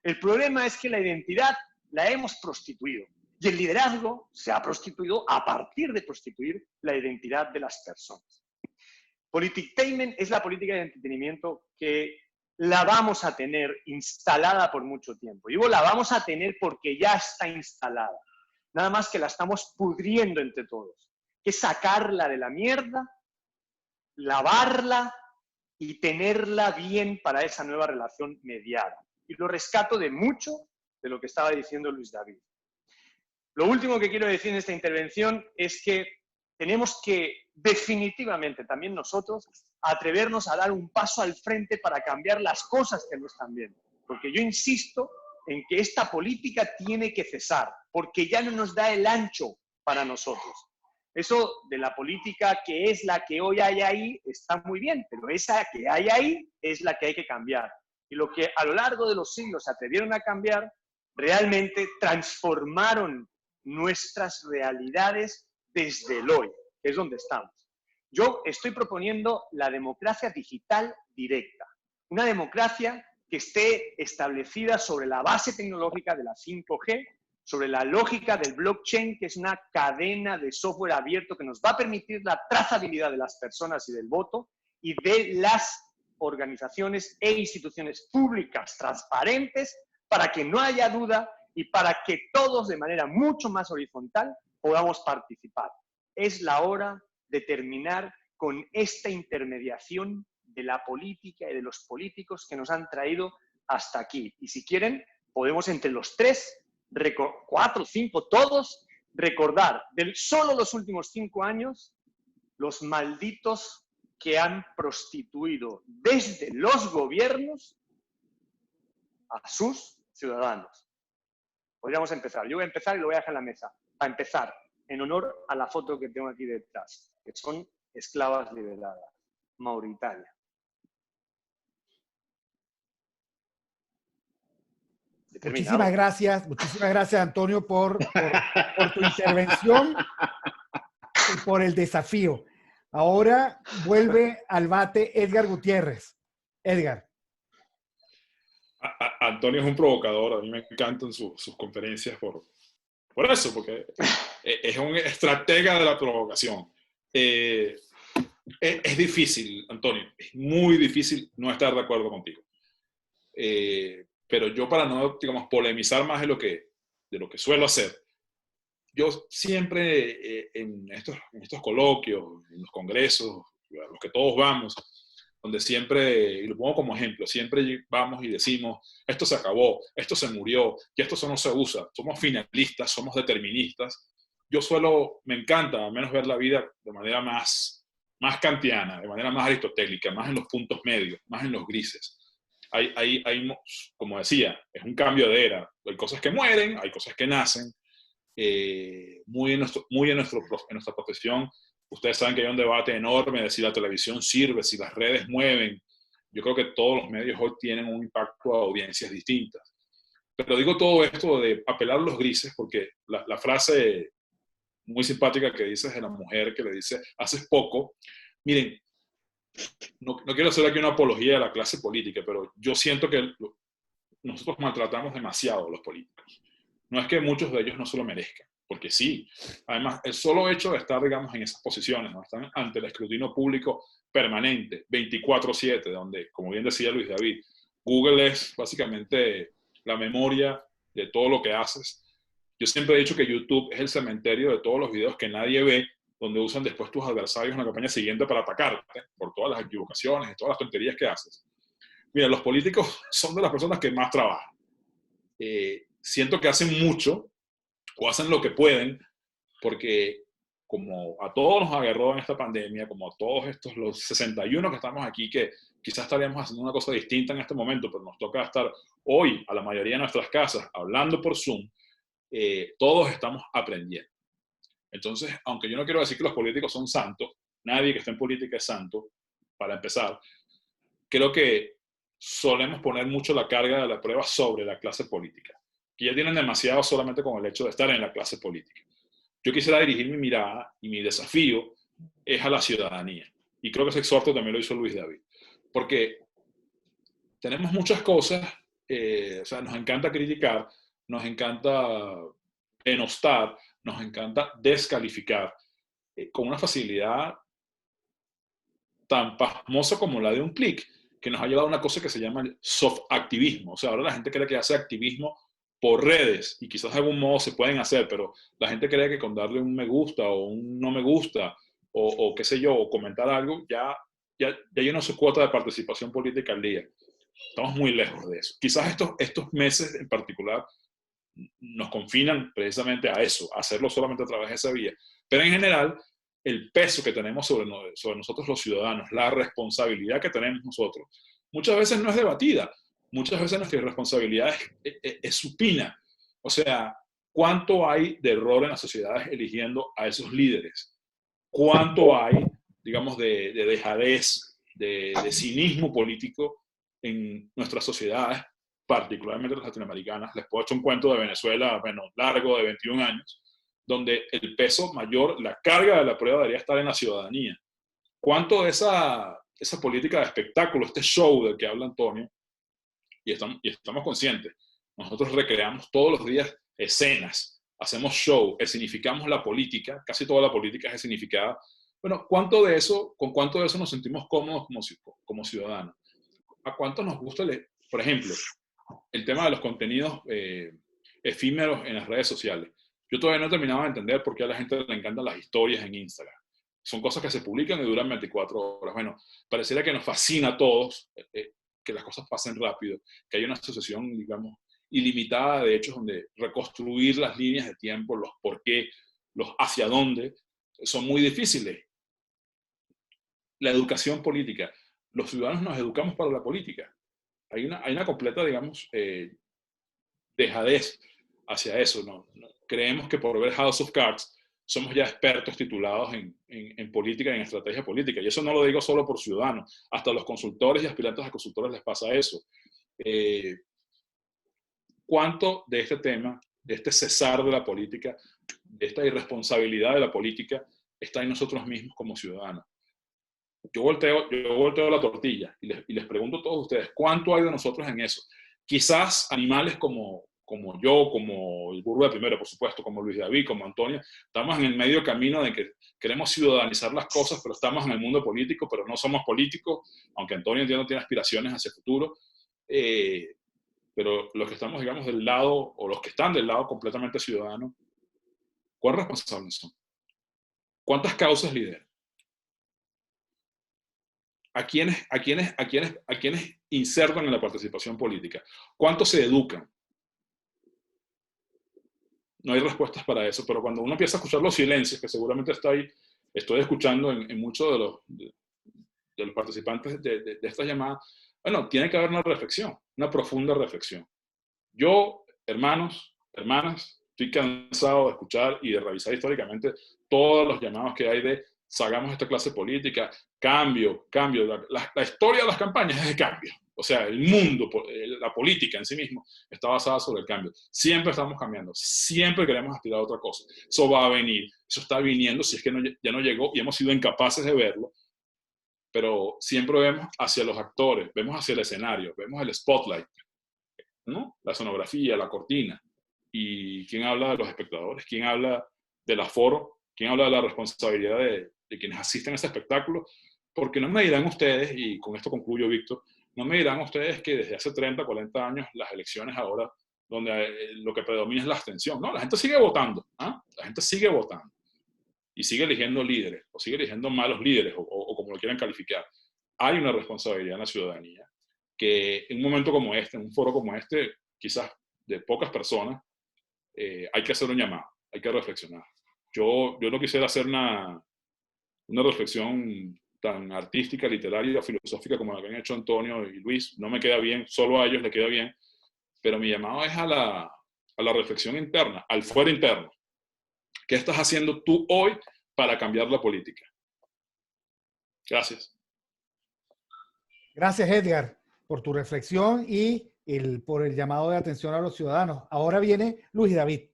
El problema es que la identidad la hemos prostituido y el liderazgo se ha prostituido a partir de prostituir la identidad de las personas. Politictainment es la política de entretenimiento que la vamos a tener instalada por mucho tiempo. Digo, la vamos a tener porque ya está instalada. Nada más que la estamos pudriendo entre todos. Que es sacarla de la mierda, lavarla y tenerla bien para esa nueva relación mediada. Y lo rescato de mucho de lo que estaba diciendo Luis David. Lo último que quiero decir en esta intervención es que tenemos que definitivamente también nosotros atrevernos a dar un paso al frente para cambiar las cosas que no están bien. Porque yo insisto en que esta política tiene que cesar, porque ya no nos da el ancho para nosotros. Eso de la política que es la que hoy hay ahí está muy bien, pero esa que hay ahí es la que hay que cambiar. Y lo que a lo largo de los siglos se atrevieron a cambiar, realmente transformaron nuestras realidades desde el hoy, que es donde estamos. Yo estoy proponiendo la democracia digital directa, una democracia que esté establecida sobre la base tecnológica de la 5G, sobre la lógica del blockchain, que es una cadena de software abierto que nos va a permitir la trazabilidad de las personas y del voto, y de las organizaciones e instituciones públicas transparentes, para que no haya duda y para que todos de manera mucho más horizontal podamos participar. Es la hora de terminar con esta intermediación de la política y de los políticos que nos han traído hasta aquí. Y si quieren, podemos entre los tres, 4, 5, todos, recordar de solo los últimos 5 años los malditos que han prostituido desde los gobiernos a sus ciudadanos. Podríamos empezar. Yo voy a empezar y lo voy a dejar en la mesa. A empezar, en honor a la foto que tengo aquí detrás, que son esclavas liberadas. Mauritania. Muchísimas gracias Antonio por tu intervención y por el desafío. Ahora vuelve al bate Edgar Gutiérrez. Edgar. Antonio es un provocador, a mí me encantan sus conferencias por eso, porque es un estratega de la provocación. Es difícil, Antonio, es muy difícil no estar de acuerdo contigo. Pero yo, para no, digamos, polemizar más de lo que suelo hacer, yo siempre en estos coloquios, en los congresos, a los que todos vamos, donde siempre, y lo pongo como ejemplo, siempre vamos y decimos, esto se acabó, esto se murió, y esto no se usa, somos finalistas, somos deterministas. Me encanta al menos ver la vida de manera más kantiana, de manera más aristotélica, más en los puntos medios, más en los grises. Hay, como decía, es un cambio de era. Hay cosas que mueren, hay cosas que nacen. Muy en nuestra profesión, ustedes saben que hay un debate enorme de si la televisión sirve, si las redes mueven. Yo creo que todos los medios hoy tienen un impacto a audiencias distintas. Pero digo todo esto de apelar a los grises porque la frase muy simpática que dices de la mujer que le dice, haces poco, miren, no quiero hacer aquí una apología de la clase política, pero yo siento que nosotros maltratamos demasiado a los políticos. No es que muchos de ellos no se lo merezcan, porque sí. Además, el solo hecho de estar, digamos, en esas posiciones, ¿no? Están ante el escrutinio público permanente, 24/7, donde, como bien decía Luis David, Google es básicamente la memoria de todo lo que haces. Yo siempre he dicho que YouTube es el cementerio de todos los videos que nadie ve, donde usan después tus adversarios en la campaña siguiente para atacarte por todas las equivocaciones y todas las tonterías que haces. Mira, los políticos son de las personas que más trabajan. Siento que hacen mucho o hacen lo que pueden, porque como a todos nos agarró en esta pandemia, como a todos los 61 que estamos aquí, que quizás estaríamos haciendo una cosa distinta en este momento, pero nos toca estar hoy a la mayoría de nuestras casas hablando por Zoom, todos estamos aprendiendo. Entonces, aunque yo no quiero decir que los políticos son santos, nadie que esté en política es santo, para empezar, creo que solemos poner mucho la carga de la prueba sobre la clase política, que ya tienen demasiado solamente con el hecho de estar en la clase política. Yo quisiera dirigir mi mirada y mi desafío es a la ciudadanía. Y creo que ese exhorto también lo hizo Luis David. Porque tenemos muchas cosas, o sea, nos encanta criticar, nos encanta denostar, nos encanta descalificar con una facilidad tan pasmosa como la de un clic, que nos ha llevado a una cosa que se llama el soft activismo. O sea, ahora la gente cree que hace activismo por redes, y quizás de algún modo se pueden hacer, pero la gente cree que con darle un me gusta o un no me gusta, o qué sé yo, o comentar algo, ya llenó su cuota de participación política al día. Estamos muy lejos de eso. Quizás estos meses en particular nos confinan precisamente a eso, a hacerlo solamente a través de esa vía. Pero en general, el peso que tenemos sobre nosotros los ciudadanos, la responsabilidad que tenemos nosotros, muchas veces no es debatida. Muchas veces nuestra irresponsabilidad es supina. O sea, ¿cuánto hay de error en las sociedades eligiendo a esos líderes? ¿Cuánto hay, digamos, de dejadez, de cinismo político en nuestras sociedades, particularmente las latinoamericanas? Les puedo echar un cuento de Venezuela, bueno, largo, de 21 años, donde el peso mayor, la carga de la prueba debería estar en la ciudadanía. ¿Cuánto de esa política de espectáculo, este show del que habla Antonio, y estamos conscientes, nosotros recreamos todos los días escenas, hacemos show, escenificamos la política, casi toda la política es escenificada. Bueno, con cuánto de eso nos sentimos cómodos como ciudadanos? ¿A cuánto nos gusta, por ejemplo, el tema de los contenidos efímeros en las redes sociales? Yo todavía no he terminado de entender por qué a la gente le encantan las historias en Instagram. Son cosas que se publican y duran 24 horas. Bueno, pareciera que nos fascina a todos que las cosas pasen rápido, que haya una sucesión, digamos, ilimitada de hechos donde reconstruir las líneas de tiempo, los por qué, los hacia dónde, son muy difíciles. La educación política. Los ciudadanos nos educamos para la política. Hay una completa, digamos, dejadez hacia eso. ¿No? Creemos que por ver House of Cards somos ya expertos titulados en política y en estrategia política. Y eso no lo digo solo por ciudadanos. Hasta los consultores y aspirantes a consultores les pasa eso. ¿Cuánto de este tema, de este cesar de la política, de esta irresponsabilidad de la política, está en nosotros mismos como ciudadanos? Yo volteo la tortilla y les pregunto a todos ustedes, ¿cuánto hay de nosotros en eso? Quizás animales como yo, como el Burbu de Primero, por supuesto, como Luis David, como Antonio, estamos en el medio camino de que queremos ciudadanizar las cosas, pero estamos en el mundo político, pero no somos políticos, aunque Antonio entiendo tiene aspiraciones hacia el futuro, pero los que estamos, digamos, del lado, o los que están del lado completamente ciudadano, ¿cuán responsables son? ¿Cuántas causas lideran? ¿A quiénes insertan en la participación política? ¿Cuántos se educan? No hay respuestas para eso, pero cuando uno empieza a escuchar los silencios, que seguramente estoy escuchando en muchos de los participantes de esta llamada, bueno, tiene que haber una reflexión, una profunda reflexión. Yo, hermanos, hermanas, estoy cansado de escuchar y de revisar históricamente todos los llamados que hay de hagamos esta clase política, cambio. La historia de las campañas es de cambio. O sea, el mundo, la política en sí mismo está basada sobre el cambio. Siempre estamos cambiando, siempre queremos aspirar a otra cosa. Eso va a venir, eso está viniendo, si es que ya no llegó y hemos sido incapaces de verlo, pero siempre vemos hacia los actores, vemos hacia el escenario, vemos el spotlight, ¿no? La escenografía, la cortina. ¿Y quién habla de los espectadores? ¿Quién habla del aforo? ¿Quién habla de la responsabilidad de quienes asisten a ese espectáculo? Porque no me dirán ustedes, y con esto concluyo, Víctor, no me dirán ustedes que desde hace 30, 40 años las elecciones ahora, donde lo que predomina es la abstención. No, la gente sigue votando. ¿Ah? La gente sigue votando. Y sigue eligiendo líderes, o sigue eligiendo malos líderes, o como lo quieran calificar. Hay una responsabilidad en la ciudadanía que en un momento como este, en un foro como este, quizás de pocas personas, hay que hacer un llamado, hay que reflexionar. Yo no quisiera hacer una reflexión tan artística, literaria, filosófica como la que han hecho Antonio y Luis. No me queda bien, solo a ellos les queda bien, pero mi llamado es a la reflexión interna, al fuero interno. ¿Qué estás haciendo tú hoy para cambiar la política? Gracias. Gracias, Edgar, por tu reflexión y por el llamado de atención a los ciudadanos. Ahora viene Luis David.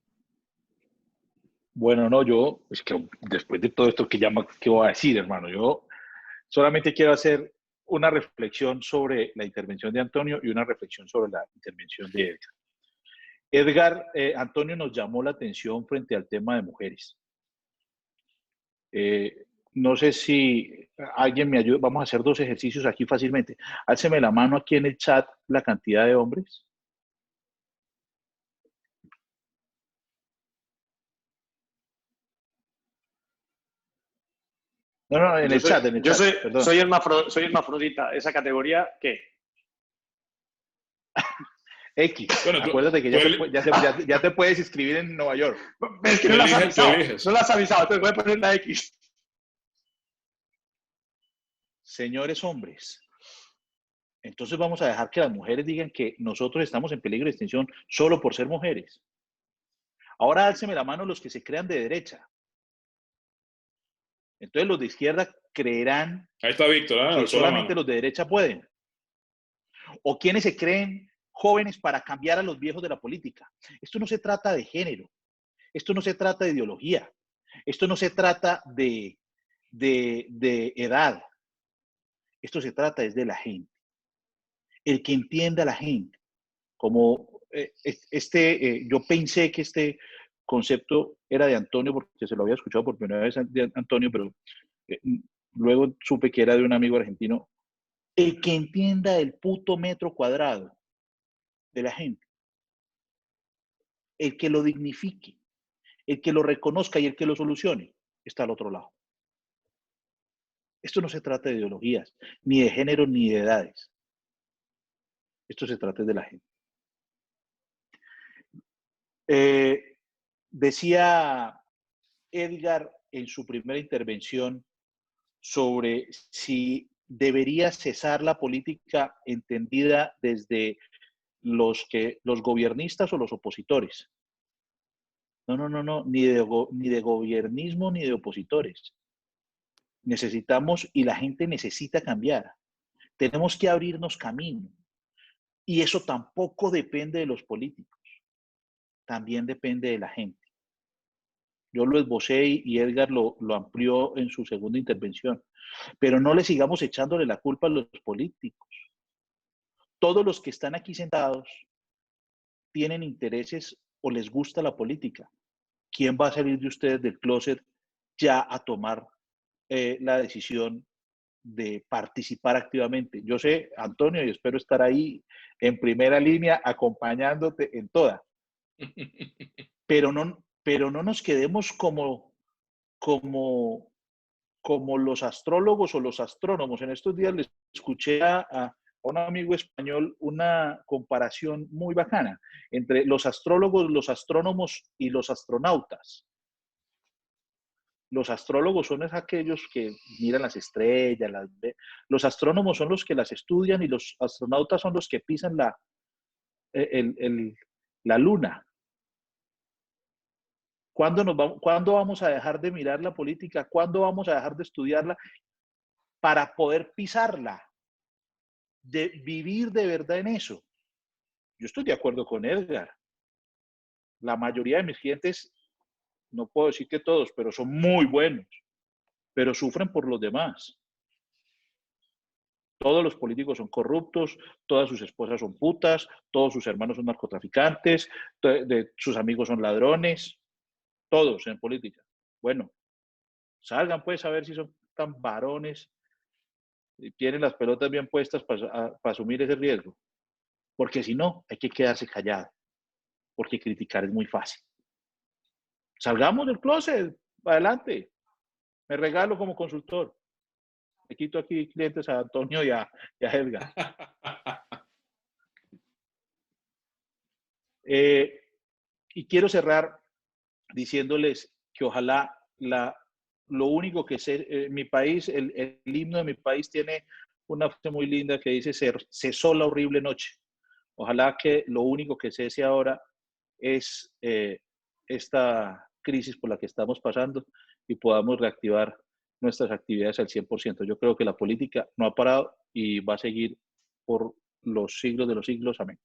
Bueno, no, yo, es que después de todo esto ¿qué voy a decir, hermano? Yo solamente quiero hacer una reflexión sobre la intervención de Antonio y una reflexión sobre la intervención de Edgar. Antonio nos llamó la atención frente al tema de mujeres. No sé si alguien me ayuda. Vamos a hacer 2 ejercicios aquí fácilmente. Álceme la mano aquí en el chat la cantidad de hombres. No, en el chat. Soy hermafrodita. ¿Esa categoría qué? X. Bueno, acuérdate que ya te puedes inscribir en Nueva York. Es que no las has avisado. No las has avisado. Entonces voy a poner la X. Señores hombres, entonces vamos a dejar que las mujeres digan que nosotros estamos en peligro de extinción solo por ser mujeres. Ahora álceme la mano los que se crean de derecha. Entonces los de izquierda creerán Ahí está Víctor, que solamente los de derecha pueden. O quienes se creen jóvenes para cambiar a los viejos de la política. Esto no se trata de género. Esto no se trata de ideología. Esto no se trata de de edad. Esto se trata es de la gente. El que entienda a la gente. Como yo pensé que este concepto era de Antonio porque se lo había escuchado por primera vez de Antonio, pero eh, luego supe que era de un amigo argentino. El que entienda el puto metro cuadrado de la gente, el que lo dignifique, el que lo reconozca y el que lo solucione, está al otro lado. Esto no se trata de ideologías, ni de género, ni de edades. Esto se trata de la gente. Decía Edgar en su primera intervención sobre si debería cesar la política entendida desde los gobiernistas o los opositores. No, ni de gobiernismo ni de opositores. Necesitamos y la gente necesita cambiar. Tenemos que abrirnos camino. Y eso tampoco depende de los políticos. También depende de la gente. Yo lo esbocé y Edgar lo amplió en su segunda intervención. Pero no le sigamos echándole la culpa a los políticos. Todos los que están aquí sentados tienen intereses o les gusta la política. ¿Quién va a salir de ustedes del closet ya a tomar la decisión de participar activamente? Yo sé, Antonio, y espero estar ahí en primera línea acompañándote en toda. Pero no nos quedemos como los astrólogos o los astrónomos. En estos días les escuché a un amigo español una comparación muy bacana entre los astrólogos, los astrónomos y los astronautas. Los astrólogos son aquellos que miran las estrellas, los astrónomos son los que las estudian y los astronautas son los que pisan la luna. ¿Cuándo vamos a dejar de mirar la política? ¿Cuándo vamos a dejar de estudiarla para poder pisarla? De vivir de verdad en eso. Yo estoy de acuerdo con Edgar. La mayoría de mis clientes, no puedo decir que todos, pero son muy buenos, pero sufren por los demás. Todos los políticos son corruptos, todas sus esposas son putas, todos sus hermanos son narcotraficantes, sus amigos son ladrones, todos en política. Bueno, salgan pues a ver si son tan varones y tienen las pelotas bien puestas para asumir ese riesgo. Porque si no, hay que quedarse callado, porque criticar es muy fácil. Salgamos del closet, adelante. Me regalo como consultor. Le quito aquí clientes a Antonio y a Edgar. Y quiero cerrar diciéndoles que ojalá lo único que sé, mi país, el himno de mi país tiene una frase muy linda que dice, cesó la horrible noche. Ojalá que lo único que cese ahora es esta crisis por la que estamos pasando y podamos reactivar nuestras actividades al 100%. Yo creo que la política no ha parado y va a seguir por los siglos de los siglos. Amén.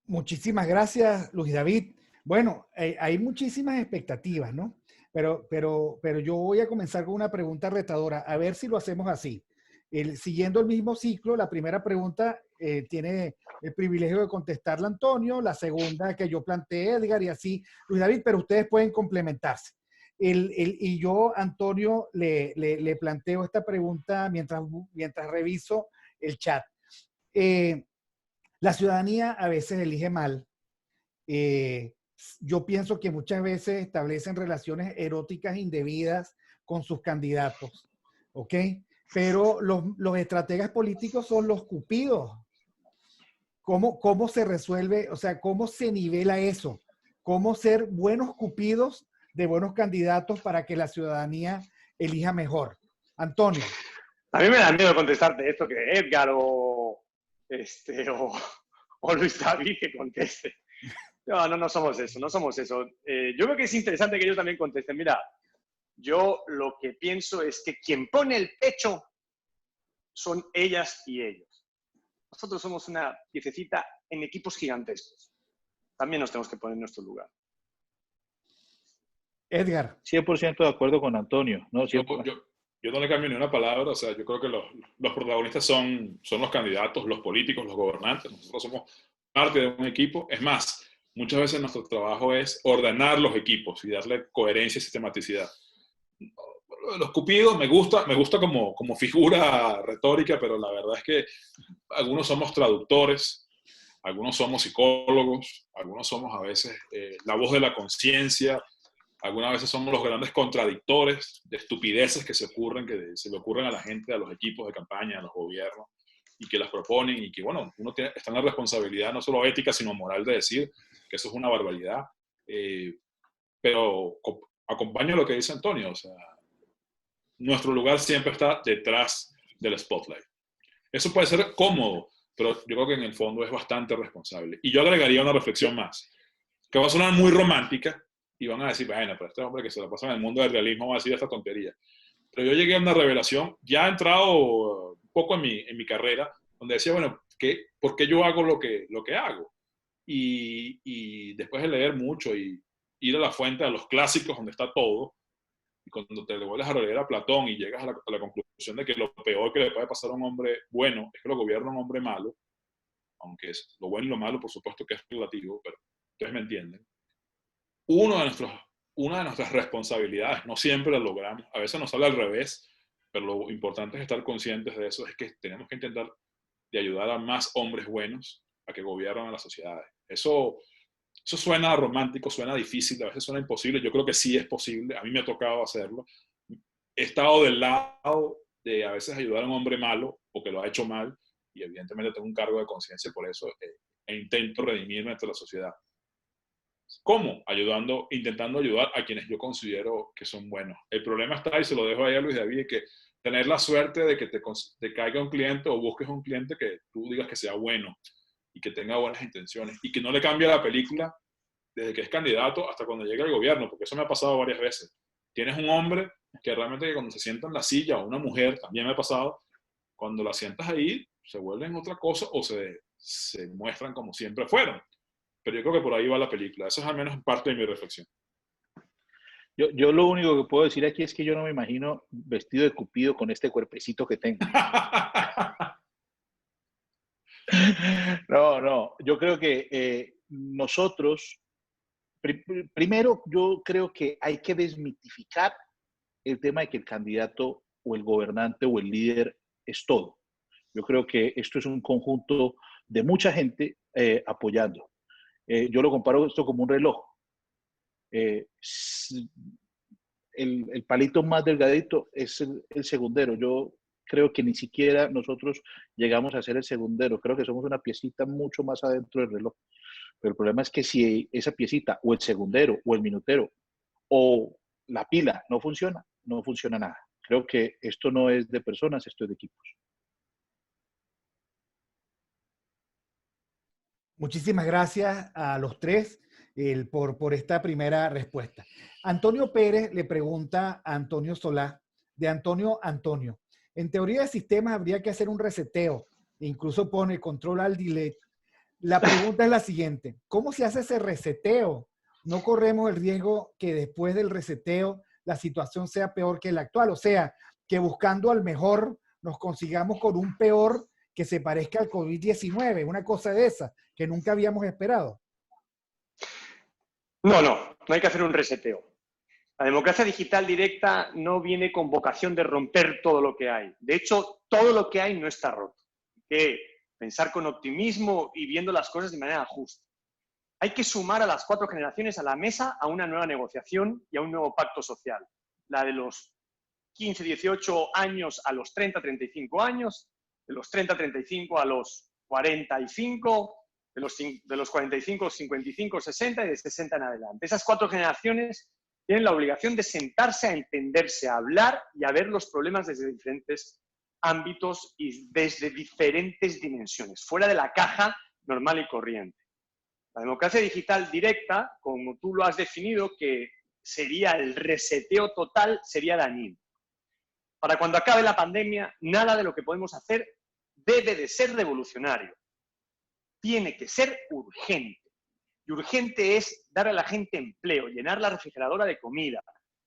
Muchísimas gracias, Luis David. Bueno, hay muchísimas expectativas, ¿no? Pero yo voy a comenzar con una pregunta retadora, a ver si lo hacemos así. Siguiendo el mismo ciclo, la primera pregunta tiene el privilegio de contestarla Antonio, la segunda que yo planteé Edgar y así Luis David, pero ustedes pueden complementarse. Y yo, Antonio, le planteo esta pregunta mientras reviso el chat. La ciudadanía a veces elige mal. Yo pienso que muchas veces establecen relaciones eróticas indebidas con sus candidatos, ¿ok? Pero los estrategas políticos son los cupidos. ¿Cómo se resuelve? O sea, ¿cómo se nivela eso? ¿Cómo ser buenos cupidos de buenos candidatos para que la ciudadanía elija mejor? Antonio. A mí me da miedo contestarte esto que Edgar o Luis David que conteste. No somos eso, no somos eso. Yo creo que es interesante que ellos también contesten. Mira, yo lo que pienso es que quien pone el pecho son ellas y ellos. Nosotros somos una piececita en equipos gigantescos. También nos tenemos que poner en nuestro lugar. Edgar. 100% de acuerdo con Antonio, ¿no? Yo no le cambio ni una palabra, o sea, yo creo que los protagonistas son los candidatos, los políticos, los gobernantes, nosotros somos parte de un equipo. Es más, muchas veces nuestro trabajo es ordenar los equipos y darle coherencia y sistematicidad. Los cupidos me gusta como figura retórica, pero la verdad es que algunos somos traductores, algunos somos psicólogos, algunos somos a veces la voz de la conciencia, algunas veces somos los grandes contradictores de estupideces que se le ocurren a la gente, a los equipos de campaña, a los gobiernos, y que las proponen, y que, bueno, está en la responsabilidad no solo ética, sino moral de decir que eso es una barbaridad. Pero acompaño lo que dice Antonio, o sea, nuestro lugar siempre está detrás del spotlight. Eso puede ser cómodo, pero yo creo que en el fondo es bastante responsable. Y yo agregaría una reflexión más, que va a sonar muy romántica, y van a decir, bueno, pero este hombre que se la pasa en el mundo del realismo va a decir esta tontería. Pero yo llegué a una revelación, ya he entrado un poco en mi carrera, donde decía, bueno, ¿por qué yo hago lo que hago? Y después de leer mucho y ir a la fuente, a los clásicos donde está todo, y cuando te le vuelves a leer a Platón y llegas a la conclusión de que lo peor que le puede pasar a un hombre bueno es que lo gobierna un hombre malo, aunque lo bueno y lo malo por supuesto que es relativo, pero ustedes me entienden. Una de nuestras responsabilidades, no siempre la logramos, a veces nos sale al revés, pero lo importante es estar conscientes de eso, es que tenemos que intentar de ayudar a más hombres buenos a que gobiernen a las sociedades. Eso suena romántico, suena difícil, a veces suena imposible. Yo creo que sí es posible. A mí me ha tocado hacerlo. He estado del lado de a veces ayudar a un hombre malo o que lo ha hecho mal y evidentemente tengo un cargo de conciencia por eso e intento redimirme ante la sociedad. ¿Cómo? Intentando ayudar a quienes yo considero que son buenos. El problema está, y se lo dejo ahí a Luis David, que tener la suerte de que te caiga un cliente o busques un cliente que tú digas que sea bueno y que tenga buenas intenciones y que no le cambie la película desde que es candidato hasta cuando llegue al gobierno, porque eso me ha pasado varias veces. Tienes un hombre que realmente cuando se sienta en la silla, o una mujer, también me ha pasado, cuando la sientas ahí, se vuelven otra cosa o se muestran como siempre fueron. Pero yo creo que por ahí va la película. Eso es al menos parte de mi reflexión. Yo lo único que puedo decir aquí es que yo no me imagino vestido de Cupido con este cuerpecito que tengo. No, yo creo que nosotros, primero yo creo que hay que desmitificar el tema de que el candidato o el gobernante o el líder es todo. Yo creo que esto es un conjunto de mucha gente apoyando. Yo lo comparo esto como un reloj. El palito más delgadito es el segundero. Yo creo que ni siquiera nosotros llegamos a ser el segundero. Creo que somos una piecita mucho más adentro del reloj. Pero el problema es que si esa piecita o el segundero o el minutero o la pila no funciona nada. Creo que esto no es de personas, esto es de equipos. Muchísimas gracias a los tres por esta primera respuesta. Antonio Pérez le pregunta a Antonio Solá, de Antonio. En teoría de sistemas habría que hacer un reseteo, incluso pone control al delete. La pregunta es la siguiente: ¿cómo se hace ese reseteo? ¿No corremos el riesgo que después del reseteo la situación sea peor que la actual? O sea, que buscando al mejor nos consigamos con un peor que se parezca al COVID-19, una cosa de esa, que nunca habíamos esperado. No hay que hacer un reseteo. La democracia digital directa no viene con vocación de romper todo lo que hay. De hecho, todo lo que hay no está roto. Hay que pensar con optimismo y viendo las cosas de manera justa. Hay que sumar a las 4 generaciones a la mesa a una nueva negociación y a un nuevo pacto social. La de los 15, 18 años a los 30, 35 años, de los 30, 35 a los 45, de los 45, 55, 60 y de 60 en adelante. Esas 4 generaciones tienen la obligación de sentarse a entenderse, a hablar y a ver los problemas desde diferentes ámbitos y desde diferentes dimensiones, fuera de la caja normal y corriente. La democracia digital directa, como tú lo has definido, que sería el reseteo total, sería dañino. Para cuando acabe la pandemia, nada de lo que podemos hacer debe de ser revolucionario. Tiene que ser urgente. Y urgente es dar a la gente empleo, llenar la refrigeradora de comida,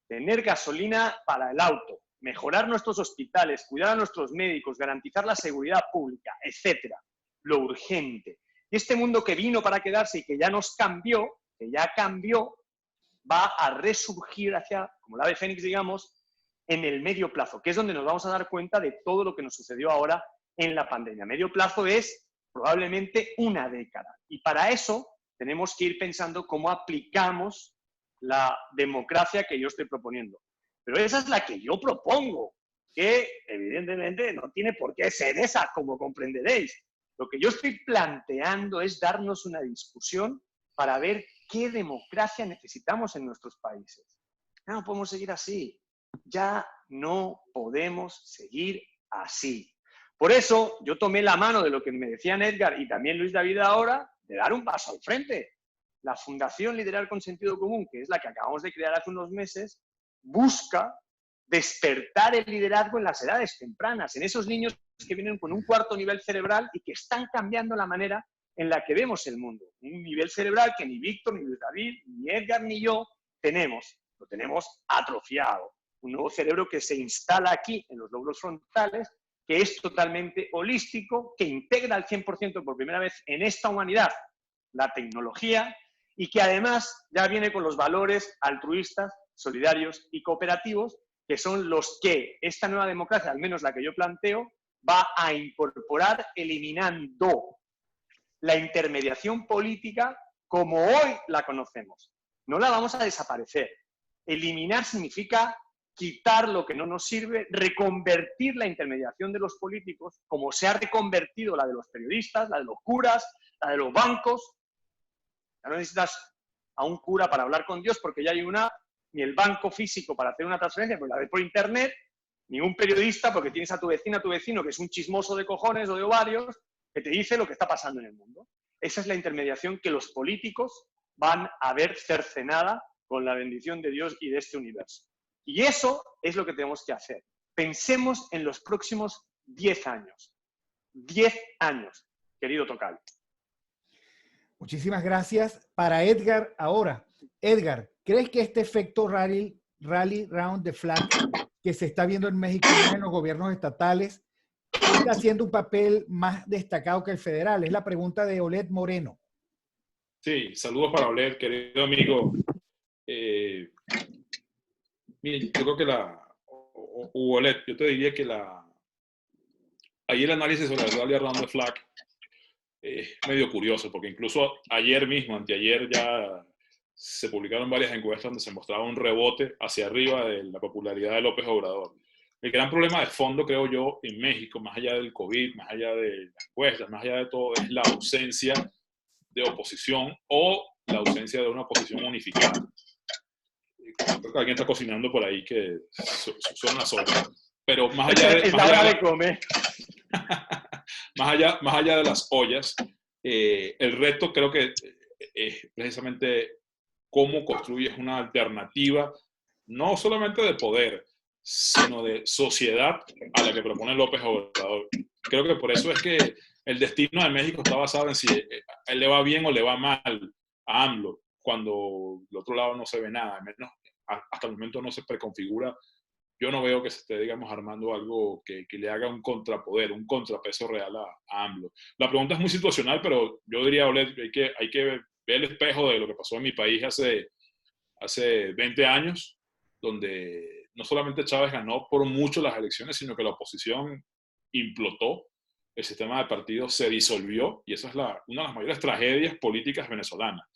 tener gasolina para el auto, mejorar nuestros hospitales, cuidar a nuestros médicos, garantizar la seguridad pública, etc. Lo urgente. Y este mundo que vino para quedarse y que ya nos cambió, que ya cambió, va a resurgir hacia, como la ave fénix, digamos, en el medio plazo, que es donde nos vamos a dar cuenta de todo lo que nos sucedió ahora en la pandemia. Medio plazo es probablemente una década. Y para eso tenemos que ir pensando cómo aplicamos la democracia que yo estoy proponiendo. Pero esa es la que yo propongo, que evidentemente no tiene por qué ser esa, como comprenderéis. Lo que yo estoy planteando es darnos una discusión para ver qué democracia necesitamos en nuestros países. No podemos seguir así. Ya no podemos seguir así. Por eso yo tomé la mano de lo que me decían Edgar y también Luis David ahora, de dar un paso al frente. La Fundación Liderar con Sentido Común, que es la que acabamos de crear hace unos meses, busca despertar el liderazgo en las edades tempranas, en esos niños que vienen con un cuarto nivel cerebral y que están cambiando la manera en la que vemos el mundo. Un nivel cerebral que ni Víctor, ni Luis David, ni Edgar, ni yo tenemos. Lo tenemos atrofiado. Un nuevo cerebro que se instala aquí en los lóbulos frontales, que es totalmente holístico, que integra al 100% por primera vez en esta humanidad la tecnología y que además ya viene con los valores altruistas, solidarios y cooperativos, que son los que esta nueva democracia, al menos la que yo planteo, va a incorporar eliminando la intermediación política como hoy la conocemos. No la vamos a desaparecer. Eliminar significa quitar lo que no nos sirve, reconvertir la intermediación de los políticos, como se ha reconvertido la de los periodistas, la de los curas, la de los bancos. Ya no necesitas a un cura para hablar con Dios porque ya hay una, ni el banco físico para hacer una transferencia, pues la ves por internet, ni un periodista porque tienes a tu vecina, a tu vecino, que es un chismoso de cojones o de ovarios, que te dice lo que está pasando en el mundo. Esa es la intermediación que los políticos van a ver cercenada con la bendición de Dios y de este universo. Y eso es lo que tenemos que hacer. Pensemos en los próximos 10 años. 10 años, querido Tocayo. Muchísimas gracias. Para Edgar ahora. Edgar, ¿crees que este efecto rally round the flag que se está viendo en México en los gobiernos estatales está haciendo un papel más destacado que el federal? Es la pregunta de Olet Moreno. Sí, saludos para Olet, querido amigo. Mire, yo creo que Olet, yo te diría que ahí el análisis sobre el rally around the flag es medio curioso, porque incluso ayer mismo, anteayer, ya se publicaron varias encuestas donde se mostraba un rebote hacia arriba de la popularidad de López Obrador. El gran problema de fondo, creo yo, en México, más allá del COVID, más allá de las encuestas, más allá de todo, es la ausencia de oposición o la ausencia de una oposición unificada. Creo que alguien está cocinando por ahí que son las ollas. Pero más allá de... Es la hora de comer. más allá de las ollas, el reto creo que es precisamente cómo construyes una alternativa, no solamente de poder, sino de sociedad a la que propone López Obrador. Creo que por eso es que el destino de México está basado en si a él le va bien o le va mal a AMLO, cuando del otro lado no se ve nada, menos hasta el momento no se preconfigura. Yo no veo que se esté, digamos, armando algo que le haga un contrapoder, un contrapeso real a AMLO. La pregunta es muy situacional, pero yo diría, Olet, que hay que ver el espejo de lo que pasó en mi país hace 20 años, donde no solamente Chávez ganó por mucho las elecciones, sino que la oposición implotó, el sistema de partidos se disolvió, y esa es una de las mayores tragedias políticas venezolanas.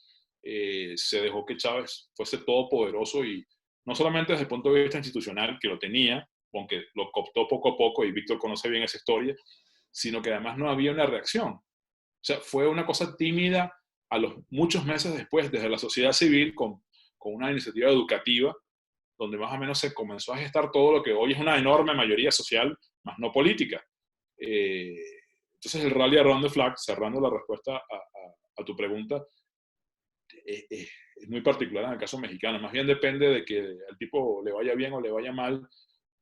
Se dejó que Chávez fuese todopoderoso, y no solamente desde el punto de vista institucional, que lo tenía, aunque lo cooptó poco a poco, y Víctor conoce bien esa historia, sino que además no había una reacción. O sea, fue una cosa tímida a los muchos meses después, desde la sociedad civil, con una iniciativa educativa, donde más o menos se comenzó a gestar todo lo que hoy es una enorme mayoría social, más no política. Entonces el rally around the flag, cerrando la respuesta a tu pregunta, es muy particular en el caso mexicano. Más bien depende de que al tipo le vaya bien o le vaya mal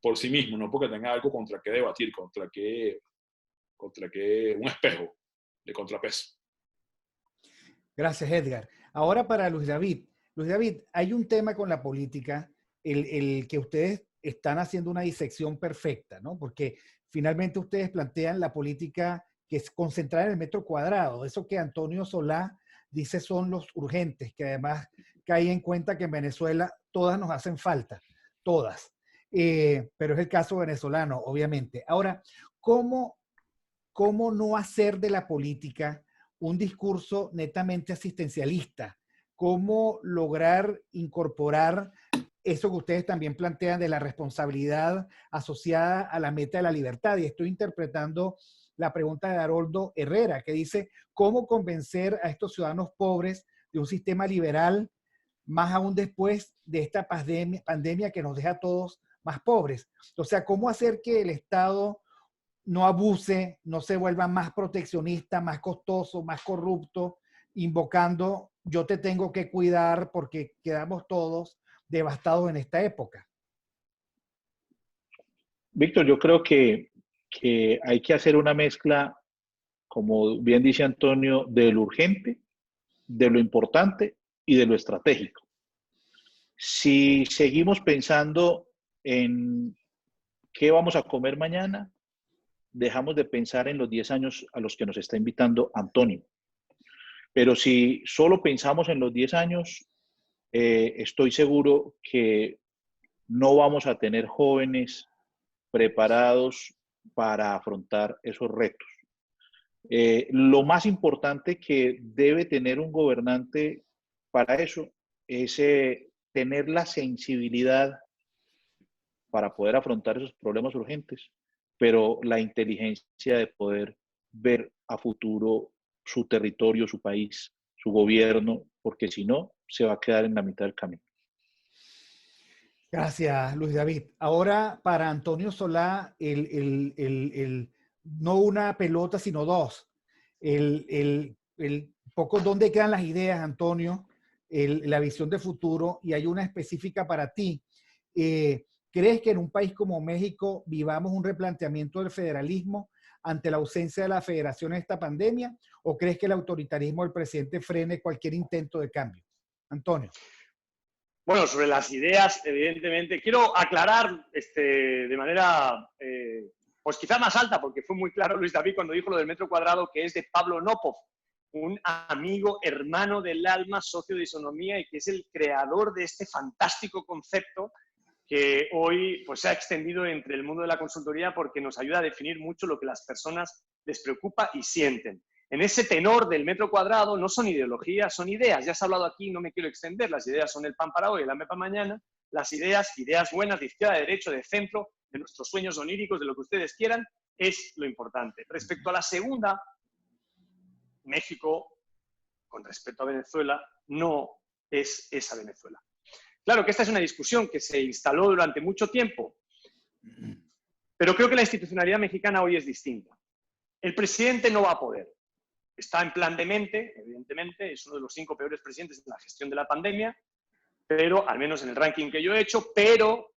por sí mismo, no porque tenga algo contra qué debatir, contra qué un espejo de contrapeso. Gracias, Edgar. Ahora para Luis David. Luis David, hay un tema con la política, el que ustedes están haciendo una disección perfecta, ¿no? Porque finalmente ustedes plantean la política que es concentrada en el metro cuadrado. Eso que Antonio Solá dice son los urgentes, que además cae en cuenta que en Venezuela todas nos hacen falta, todas. Pero es el caso venezolano, obviamente. Ahora, ¿cómo no hacer de la política un discurso netamente asistencialista? ¿Cómo lograr incorporar eso que ustedes también plantean de la responsabilidad asociada a la meta de la libertad? Y estoy interpretando la pregunta de Haroldo Herrera, que dice, ¿cómo convencer a estos ciudadanos pobres de un sistema liberal, más aún después de esta pandemia que nos deja a todos más pobres? O sea, ¿cómo hacer que el Estado no abuse, no se vuelva más proteccionista, más costoso, más corrupto, invocando yo te tengo que cuidar porque quedamos todos devastados en esta época? Víctor, yo creo que hay que hacer una mezcla, como bien dice Antonio, de lo urgente, de lo importante y de lo estratégico. Si seguimos pensando en qué vamos a comer mañana, dejamos de pensar en los 10 años a los que nos está invitando Antonio. Pero si solo pensamos en los 10 años, estoy seguro que no vamos a tener jóvenes preparados para afrontar esos retos. Lo más importante que debe tener un gobernante para eso es tener la sensibilidad para poder afrontar esos problemas urgentes, pero la inteligencia de poder ver a futuro su territorio, su país, su gobierno, porque si no, se va a quedar en la mitad del camino. Gracias, Luis David. Ahora, para Antonio Solá, no una pelota, sino dos. Poco dónde quedan las ideas, Antonio, la visión de futuro, y hay una específica para ti. ¿Crees que en un país como México vivamos un replanteamiento del federalismo ante la ausencia de la federación en esta pandemia? ¿O crees que el autoritarismo del presidente frene cualquier intento de cambio? Antonio. Bueno, sobre las ideas, evidentemente, quiero aclarar de manera, pues quizá más alta, porque fue muy claro Luis David cuando dijo lo del metro cuadrado, que es de Pablo Nopov, un amigo, hermano del alma, socio de Isonomía, y que es el creador de este fantástico concepto que hoy pues, se ha extendido entre el mundo de la consultoría porque nos ayuda a definir mucho lo que las personas les preocupa y sienten. En ese tenor del metro cuadrado no son ideologías, son ideas. Ya se ha hablado aquí, no me quiero extender. Las ideas son el pan para hoy, el hambre para mañana. Las ideas buenas, de izquierda, de derecho, de centro, de nuestros sueños oníricos, de lo que ustedes quieran, es lo importante. Respecto a la segunda, México, con respecto a Venezuela, no es esa Venezuela. Claro que esta es una discusión que se instaló durante mucho tiempo, pero creo que la institucionalidad mexicana hoy es distinta. El presidente no va a poder. Está en plan demente, evidentemente, es uno de los 5 peores presidentes en la gestión de la pandemia, pero, al menos en el ranking que yo he hecho, pero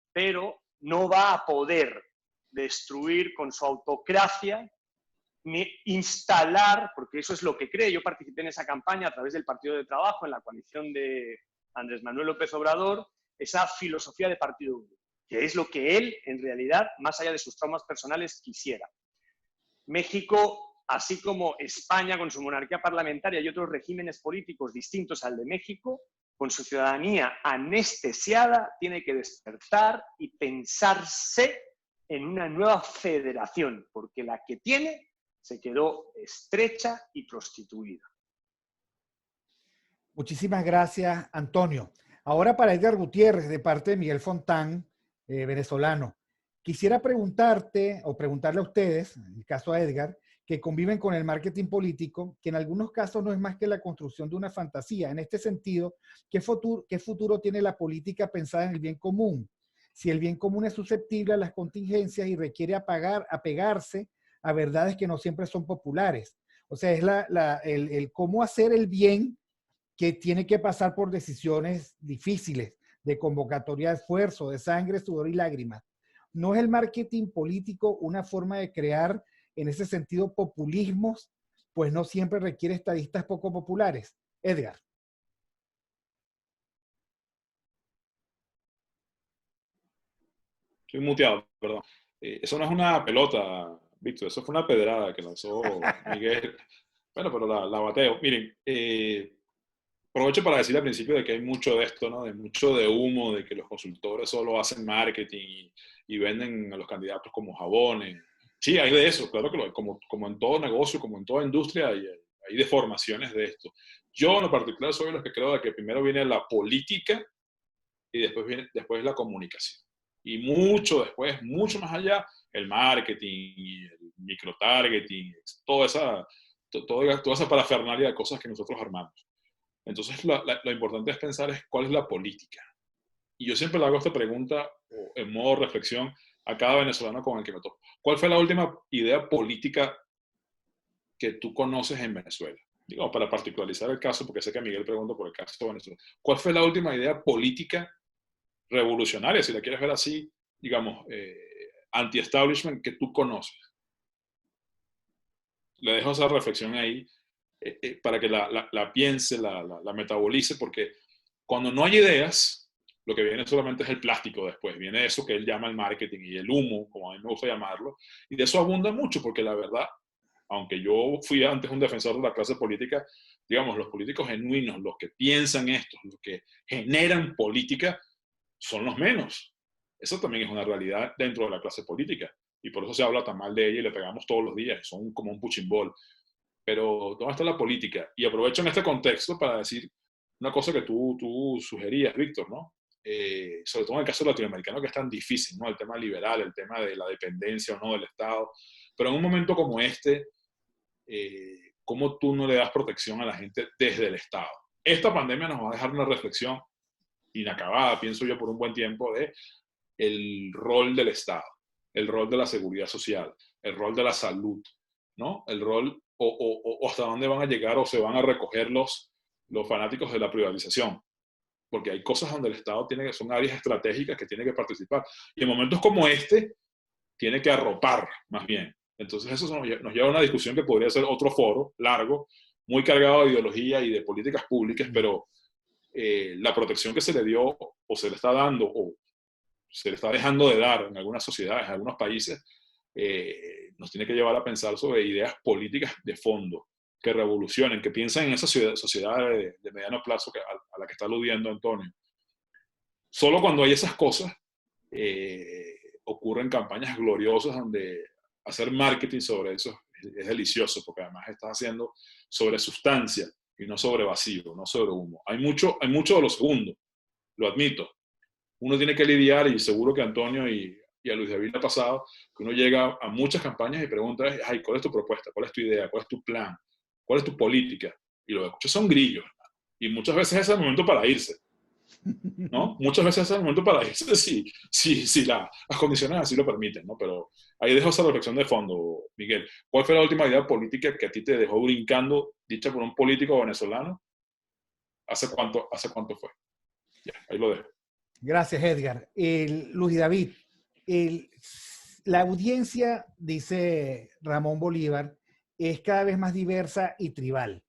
no va a poder destruir con su autocracia ni instalar, porque eso es lo que cree. Yo participé en esa campaña a través del Partido de Trabajo, en la coalición de Andrés Manuel López Obrador, esa filosofía de partido único, que es lo que él, en realidad, más allá de sus traumas personales, quisiera. México, así como España con su monarquía parlamentaria y otros regímenes políticos distintos al de México, con su ciudadanía anestesiada, tiene que despertar y pensarse en una nueva federación, porque la que tiene se quedó estrecha y prostituida. Muchísimas gracias, Antonio. Ahora para Edgar Gutiérrez, de parte de Miguel Fontán, venezolano. Quisiera preguntarte, o preguntarle a ustedes, en el caso a Edgar, que conviven con el marketing político, que en algunos casos no es más que la construcción de una fantasía. En este sentido, ¿qué futuro tiene la política pensada en el bien común? Si el bien común es susceptible a las contingencias y requiere apegarse a verdades que no siempre son populares. O sea, es el cómo hacer el bien que tiene que pasar por decisiones difíciles, de convocatoria de esfuerzo, de sangre, sudor y lágrimas. ¿No es el marketing político una forma de crear, en ese sentido, populismos? Pues no siempre requiere estadistas poco populares. Edgar. Estoy muteado, perdón. Eso no es una pelota, Víctor, eso fue una pedrada que lanzó Miguel. Bueno, pero la bateo. Miren, aprovecho para decir al principio de que hay mucho de esto, ¿no? De mucho de humo, de que los consultores solo hacen marketing y venden a los candidatos como jabones. Sí, hay de eso, claro que lo hay. Como en todo negocio, como en toda industria, hay deformaciones de esto. Yo en lo particular soy de los que creo de que primero viene la política y después la comunicación. Y mucho después, mucho más allá, el marketing, y el microtargeting, toda esa parafernalia de cosas que nosotros armamos. Entonces, lo importante es pensar es cuál es la política. Y yo siempre le hago esta pregunta en modo reflexión a cada venezolano con el que me topo. ¿Cuál fue la última idea política que tú conoces en Venezuela? Digo, para particularizar el caso, porque sé que Miguel pregunta por el caso de Venezuela. ¿Cuál fue la última idea política revolucionaria, si la quieres ver así, digamos, anti-establishment que tú conoces? Le dejo esa reflexión ahí para que la piense, la metabolice, porque cuando no hay ideas, lo que viene solamente es el plástico después, viene eso que él llama el marketing y el humo, como a mí me gusta llamarlo, y de eso abunda mucho, porque la verdad, aunque yo fui antes un defensor de la clase política, digamos, los políticos genuinos, los que piensan esto, los que generan política, son los menos. Eso también es una realidad dentro de la clase política, y por eso se habla tan mal de ella y le pegamos todos los días, son como un puchimbol. Pero ¿dónde está la política? Y aprovecho en este contexto para decir una cosa que tú sugerías, Víctor, ¿no? Sobre todo en el caso latinoamericano, que es tan difícil, ¿no? El tema liberal, el tema de la dependencia o no del Estado. Pero en un momento como este, ¿cómo tú no le das protección a la gente desde el Estado? Esta pandemia nos va a dejar una reflexión inacabada, pienso yo, por un buen tiempo, de el rol del Estado, el rol de la seguridad social, el rol de la salud, ¿no? El rol o hasta dónde van a llegar o se van a recoger los fanáticos de la privatización. Porque hay cosas donde el Estado son áreas estratégicas que tiene que participar. Y en momentos como este, tiene que arropar, más bien. Entonces eso nos lleva a una discusión que podría ser otro foro largo, muy cargado de ideología y de políticas públicas, pero la protección que se le dio o se le está dando o se le está dejando de dar en algunas sociedades, en algunos países, nos tiene que llevar a pensar sobre ideas políticas de fondo, que revolucionen, que piensen en esa sociedad de mediano plazo a la que está aludiendo Antonio. Solo cuando hay esas cosas, ocurren campañas gloriosas donde hacer marketing sobre eso es delicioso, porque además estás haciendo sobre sustancia y no sobre vacío, no sobre humo. Hay mucho de lo segundo, lo admito. Uno tiene que lidiar, y seguro que a Antonio y a Luis David le ha pasado, que uno llega a muchas campañas y pregunta, ay, ¿cuál es tu propuesta? ¿Cuál es tu idea? ¿Cuál es tu plan? ¿Cuál es tu política? Y lo que escuchas son grillos. Y muchas veces es el momento para irse, ¿no? Muchas veces es el momento para irse si las condiciones así lo permiten, ¿no? Pero ahí dejo esa reflexión de fondo, Miguel. ¿Cuál fue la última idea política que a ti te dejó brincando, dicha por un político venezolano? ¿Hace cuánto fue? Ya, ahí lo dejo. Gracias, Edgar. Luis David, la audiencia, dice Ramón Bolívar, es cada vez más diversa y tribal.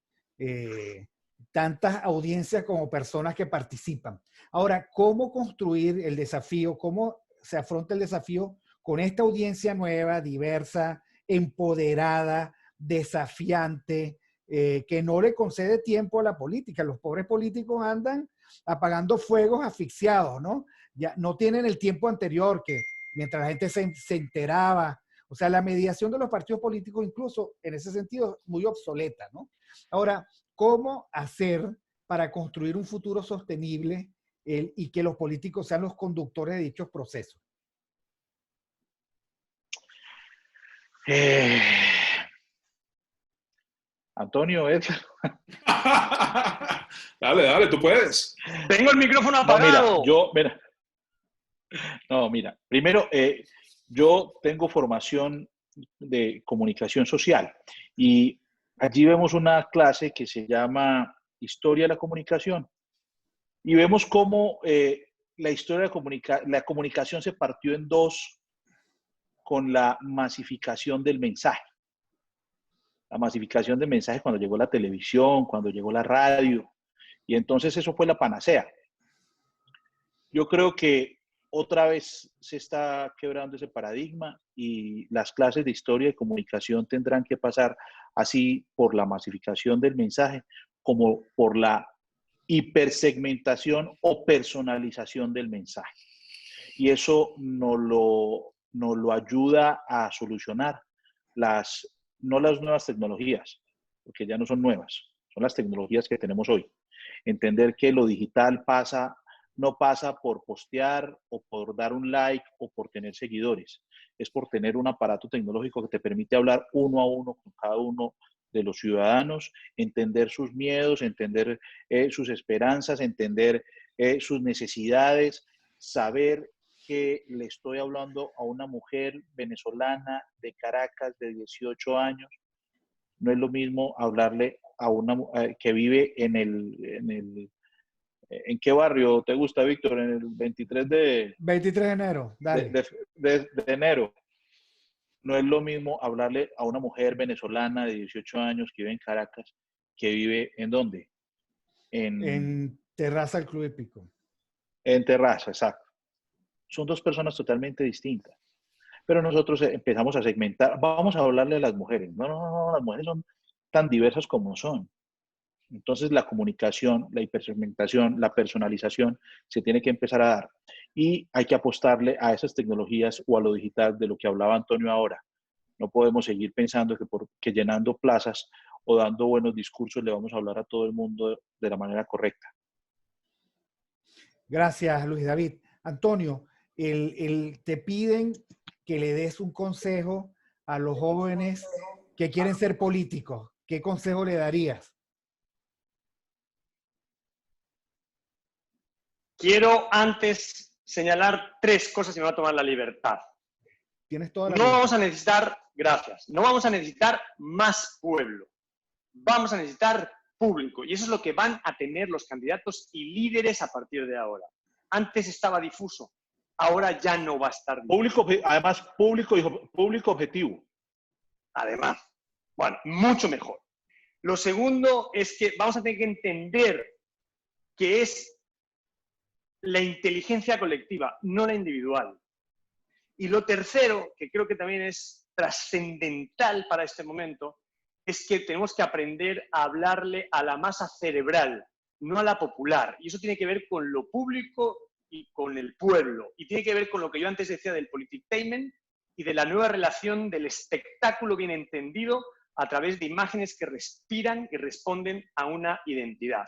Tantas audiencias como personas que participan. Ahora, ¿cómo construir el desafío? ¿Cómo se afronta el desafío con esta audiencia nueva, diversa, empoderada, desafiante, que no le concede tiempo a la política? Los pobres políticos andan apagando fuegos asfixiados, ¿no? Ya no tienen el tiempo anterior que mientras la gente se enteraba. O sea, la mediación de los partidos políticos incluso en ese sentido muy obsoleta, ¿no? Ahora, ¿cómo hacer para construir un futuro sostenible y que los políticos sean los conductores de dichos procesos? Antonio, Edgar. Dale, tú puedes. Tengo el micrófono apagado. Mira, primero, yo tengo formación de comunicación social y allí vemos una clase que se llama Historia de la Comunicación y vemos cómo la historia de la comunicación se partió en dos con la masificación del mensaje. La masificación del mensaje cuando llegó la televisión, cuando llegó la radio, y entonces eso fue la panacea. Yo creo que otra vez se está quebrando ese paradigma y las clases de historia y comunicación tendrán que pasar así por la masificación del mensaje como por la hipersegmentación o personalización del mensaje. Y eso nos lo ayuda a solucionar no las nuevas tecnologías, porque ya no son nuevas, son las tecnologías que tenemos hoy. Entender que lo digital no pasa por postear o por dar un like o por tener seguidores, es por tener un aparato tecnológico que te permite hablar uno a uno con cada uno de los ciudadanos, entender sus miedos, entender sus esperanzas, entender sus necesidades, saber que le estoy hablando a una mujer venezolana de Caracas de 18 años. No es lo mismo hablarle a una que vive ¿en qué barrio te gusta, Víctor? En el 23 23 de enero, dale. de enero. No es lo mismo hablarle a una mujer venezolana de 18 años que vive en Caracas, que vive ¿en dónde? En Terraza del Club Hípico. En Terraza, exacto. Son dos personas totalmente distintas. Pero nosotros empezamos a segmentar, vamos a hablarle a las mujeres. No, las mujeres son tan diversas como son. Entonces la comunicación, la hipersegmentación, la personalización se tiene que empezar a dar. Y hay que apostarle a esas tecnologías o a lo digital de lo que hablaba Antonio ahora. No podemos seguir pensando que llenando plazas o dando buenos discursos le vamos a hablar a todo el mundo de la manera correcta. Gracias, Luis David. Antonio, te piden que le des un consejo a los jóvenes que quieren ser políticos. ¿Qué consejo le darías? Quiero antes señalar 3 cosas y me voy a tomar la libertad. Tienes toda la No libertad. vamos a necesitar, gracias, no vamos a necesitar más pueblo. Vamos a necesitar público. Y eso es lo que van a tener los candidatos y líderes a partir de ahora. Antes estaba difuso, ahora ya no va a estar difuso. Además, público objetivo. Además, bueno, mucho mejor. Lo segundo es que vamos a tener que entender que es la inteligencia colectiva, no la individual. Y lo tercero, que creo que también es trascendental para este momento, es que tenemos que aprender a hablarle a la masa cerebral, no a la popular. Y eso tiene que ver con lo público y con el pueblo. Y tiene que ver con lo que yo antes decía del politictainment y de la nueva relación del espectáculo bien entendido a través de imágenes que respiran y responden a una identidad.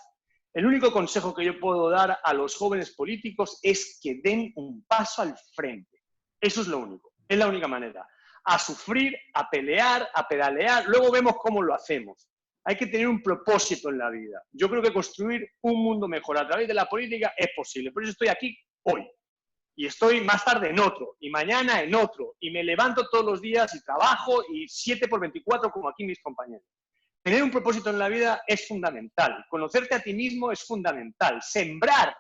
El único consejo que yo puedo dar a los jóvenes políticos es que den un paso al frente. Eso es lo único, es la única manera. A sufrir, a pelear, a pedalear, luego vemos cómo lo hacemos. Hay que tener un propósito en la vida. Yo creo que construir un mundo mejor a través de la política es posible. Por eso estoy aquí hoy. Y estoy más tarde en otro, y mañana en otro. Y me levanto todos los días y trabajo, y 7x24 como aquí mis compañeros. Tener un propósito en la vida es fundamental. Conocerte a ti mismo es fundamental. Sembrar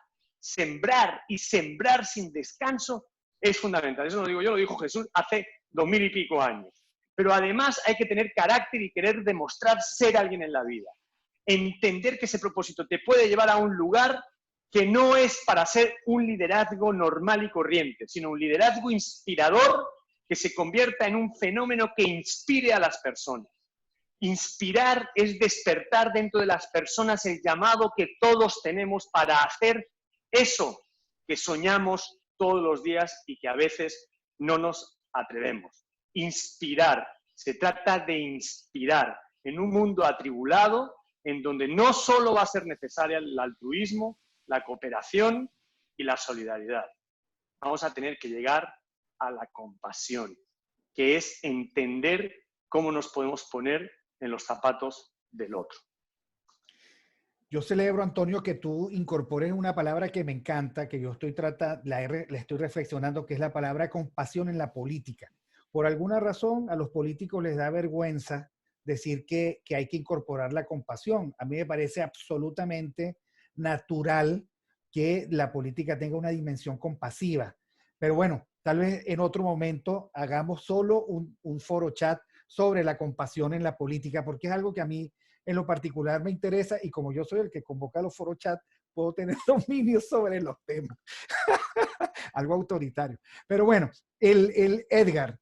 y sembrar sin descanso es fundamental. Eso no lo digo yo, lo dijo Jesús hace 2000 y pico años. Pero además hay que tener carácter y querer demostrar ser alguien en la vida. Entender que ese propósito te puede llevar a un lugar que no es para ser un liderazgo normal y corriente, sino un liderazgo inspirador que se convierta en un fenómeno que inspire a las personas. Inspirar es despertar dentro de las personas el llamado que todos tenemos para hacer eso que soñamos todos los días y que a veces no nos atrevemos. Inspirar. Se trata de inspirar en un mundo atribulado en donde no solo va a ser necesaria el altruismo, la cooperación y la solidaridad. Vamos a tener que llegar a la compasión, que es entender cómo nos podemos poner en los zapatos del otro. Yo celebro, Antonio, que tú incorpores una palabra que me encanta, que yo la estoy reflexionando, que es la palabra compasión en la política. Por alguna razón, a los políticos les da vergüenza decir que hay que incorporar la compasión. A mí me parece absolutamente natural que la política tenga una dimensión compasiva. Pero bueno, tal vez en otro momento hagamos solo un foro chat sobre la compasión en la política, porque es algo que a mí en lo particular me interesa y como yo soy el que convoca los foros chat, puedo tener dominio sobre los temas. Algo autoritario. Pero bueno, el Edgar,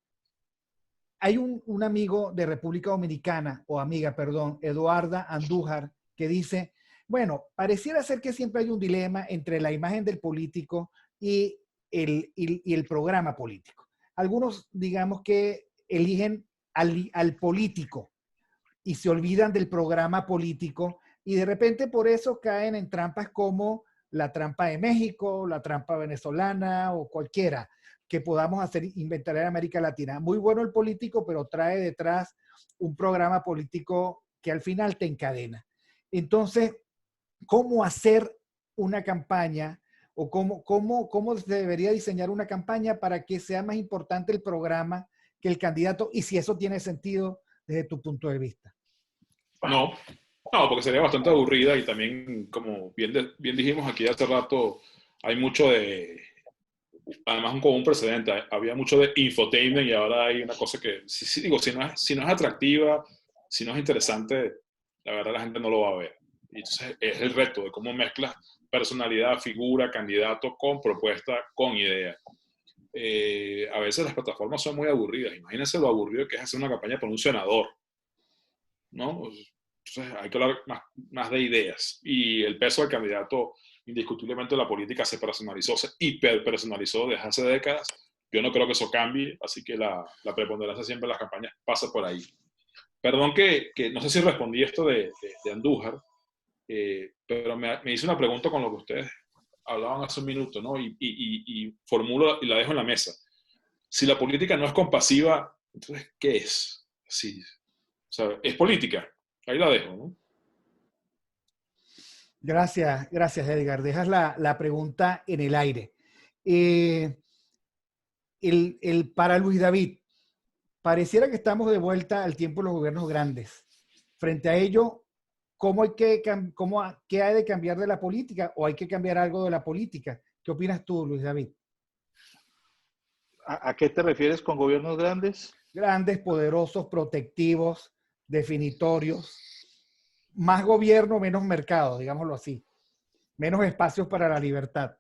hay un amigo de República Dominicana, o amiga, perdón, Eduarda Andújar, que dice, bueno, pareciera ser que siempre hay un dilema entre la imagen del político y el programa político. Algunos, digamos que eligen al político y se olvidan del programa político y de repente por eso caen en trampas como la trampa de México, la trampa venezolana o cualquiera que podamos inventar en América Latina. Muy bueno el político, pero trae detrás un programa político que al final te encadena. Entonces, ¿cómo hacer una campaña o cómo se debería diseñar una campaña para que sea más importante el programa que el candidato y si eso tiene sentido desde tu punto de vista? No, no, porque sería bastante aburrida y también, como bien dijimos aquí hace rato, hay mucho además como un precedente, había mucho de infotainment y ahora hay una cosa que, digo, si no es atractiva, si no es interesante, la verdad la gente no lo va a ver. Y entonces es el reto de cómo mezclas personalidad, figura, candidato con propuesta, con idea. A veces las plataformas son muy aburridas. Imagínense lo aburrido que es hacer una campaña por un senador, ¿no? Entonces hay que hablar más de ideas. Y el peso del candidato, indiscutiblemente la política se personalizó, se hiperpersonalizó desde hace décadas. Yo no creo que eso cambie, así que la preponderancia siempre en las campañas pasa por ahí. Perdón que no sé si respondí esto de Andújar, pero me hice una pregunta con lo que ustedes hablaban hace un minuto, ¿no? Y formulo y la dejo en la mesa. Si la política no es compasiva, entonces, ¿qué es? Sí, o sea, es política. Ahí la dejo, ¿no? Gracias, Edgar. Dejas la pregunta en el aire. Para Luis David, pareciera que estamos de vuelta al tiempo de los gobiernos grandes. Frente a ello, ¿qué hay de cambiar de la política o hay que cambiar algo de la política? ¿Qué opinas tú, Luis David? ¿A qué te refieres con gobiernos grandes? Grandes, poderosos, protectivos, definitorios. Más gobierno, menos mercado, digámoslo así. Menos espacios para la libertad.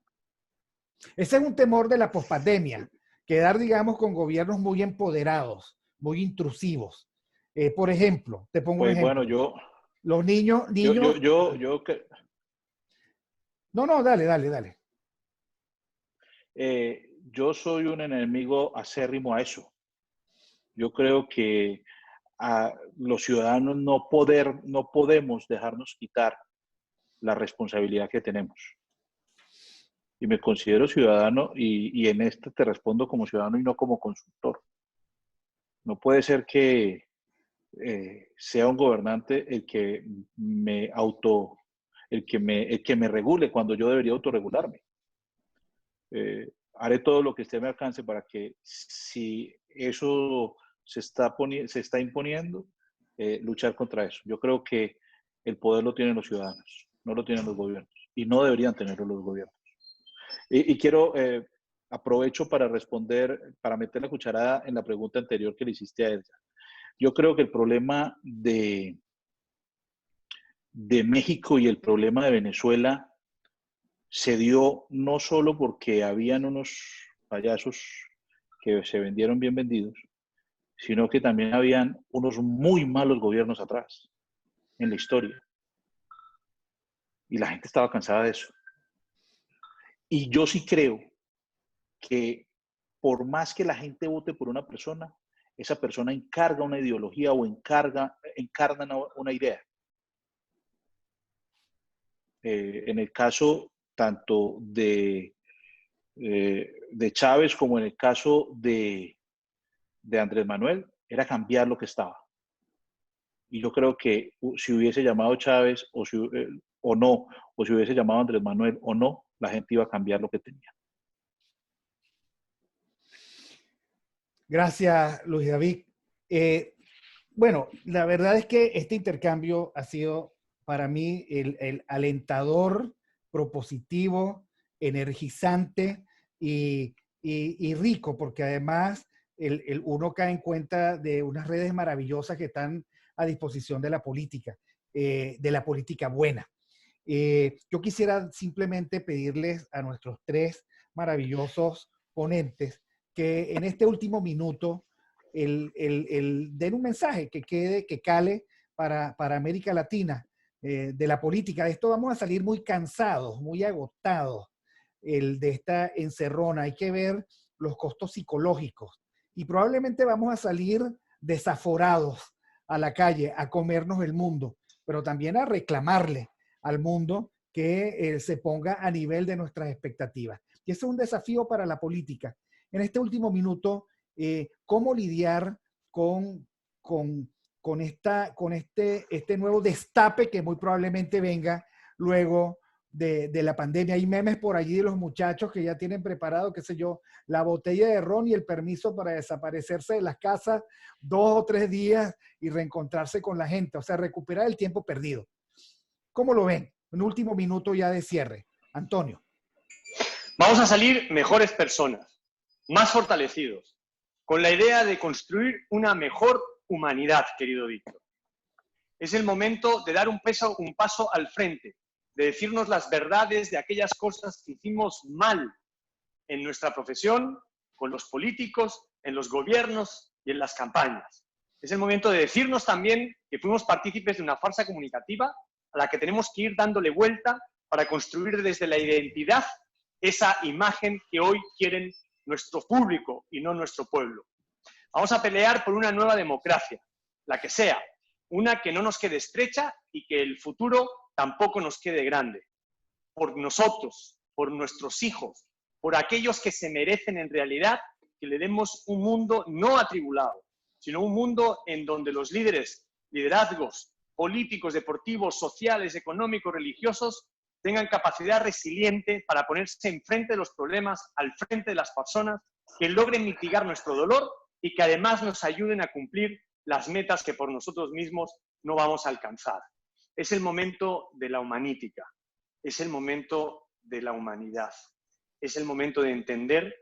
Ese es un temor de la pospandemia. Quedar, digamos, con gobiernos muy empoderados, muy intrusivos. Por ejemplo, te pongo un Pues bueno, ejemplo. Los niños... No, dale. Yo soy un enemigo acérrimo a eso. Yo creo que a los ciudadanos no podemos dejarnos quitar la responsabilidad que tenemos. Y me considero ciudadano y en este te respondo como ciudadano y no como consultor. No puede ser que sea un gobernante el que el que me regule cuando yo debería autorregularme. Haré todo lo que esté a mi alcance para que si eso se está imponiendo, luchar contra eso. Yo creo que el poder lo tienen los ciudadanos, no lo tienen los gobiernos y no deberían tenerlo los gobiernos. Y quiero, aprovecho para responder, para meter la cucharada en la pregunta anterior que le hiciste a Edgar. Yo creo que el problema de México y el problema de Venezuela se dio no solo porque habían unos payasos que se vendieron bien vendidos, sino que también habían unos muy malos gobiernos atrás en la historia. Y la gente estaba cansada de eso. Y yo sí creo que por más que la gente vote por una persona, esa persona encarga una ideología o encarna una idea. En el caso tanto de Chávez como en el caso de Andrés Manuel, era cambiar lo que estaba. Y yo creo que si hubiese llamado Chávez o no, o si hubiese llamado Andrés Manuel o no, la gente iba a cambiar lo que tenía. Gracias, Luis David. Bueno, la verdad es que este intercambio ha sido para mí el alentador, propositivo, energizante y rico, porque además uno cae en cuenta de unas redes maravillosas que están a disposición de la política buena. Yo quisiera simplemente pedirles a nuestros tres maravillosos ponentes que en este último minuto den un mensaje que quede, que cale para América Latina de la política. De esto vamos a salir muy cansados, muy agotados de esta encerrona. Hay que ver los costos psicológicos y probablemente vamos a salir desaforados a la calle a comernos el mundo, pero también a reclamarle al mundo que se ponga a nivel de nuestras expectativas. Y ese es un desafío para la política. En este último minuto, ¿cómo lidiar con este nuevo destape que muy probablemente venga luego de la pandemia? Hay memes por allí de los muchachos que ya tienen preparado, qué sé yo, la botella de ron y el permiso para desaparecerse de las casas 2 o 3 días y reencontrarse con la gente, o sea, recuperar el tiempo perdido. ¿Cómo lo ven? Un último minuto ya de cierre. Antonio. Vamos a salir mejores personas, más fortalecidos, con la idea de construir una mejor humanidad, querido Víctor. Es el momento de dar un paso al frente, de decirnos las verdades de aquellas cosas que hicimos mal en nuestra profesión, con los políticos, en los gobiernos y en las campañas. Es el momento de decirnos también que fuimos partícipes de una farsa comunicativa a la que tenemos que ir dándole vuelta para construir desde la identidad esa imagen que hoy quieren nuestro público y no nuestro pueblo. Vamos a pelear por una nueva democracia, la que sea, una que no nos quede estrecha y que el futuro tampoco nos quede grande. Por nosotros, por nuestros hijos, por aquellos que se merecen en realidad que le demos un mundo no atribulado, sino un mundo en donde los liderazgos políticos, deportivos, sociales, económicos, religiosos, tengan capacidad resiliente para ponerse enfrente de los problemas, al frente de las personas, que logren mitigar nuestro dolor y que además nos ayuden a cumplir las metas que por nosotros mismos no vamos a alcanzar. Es el momento de la humanítica, es el momento de la humanidad, es el momento de entender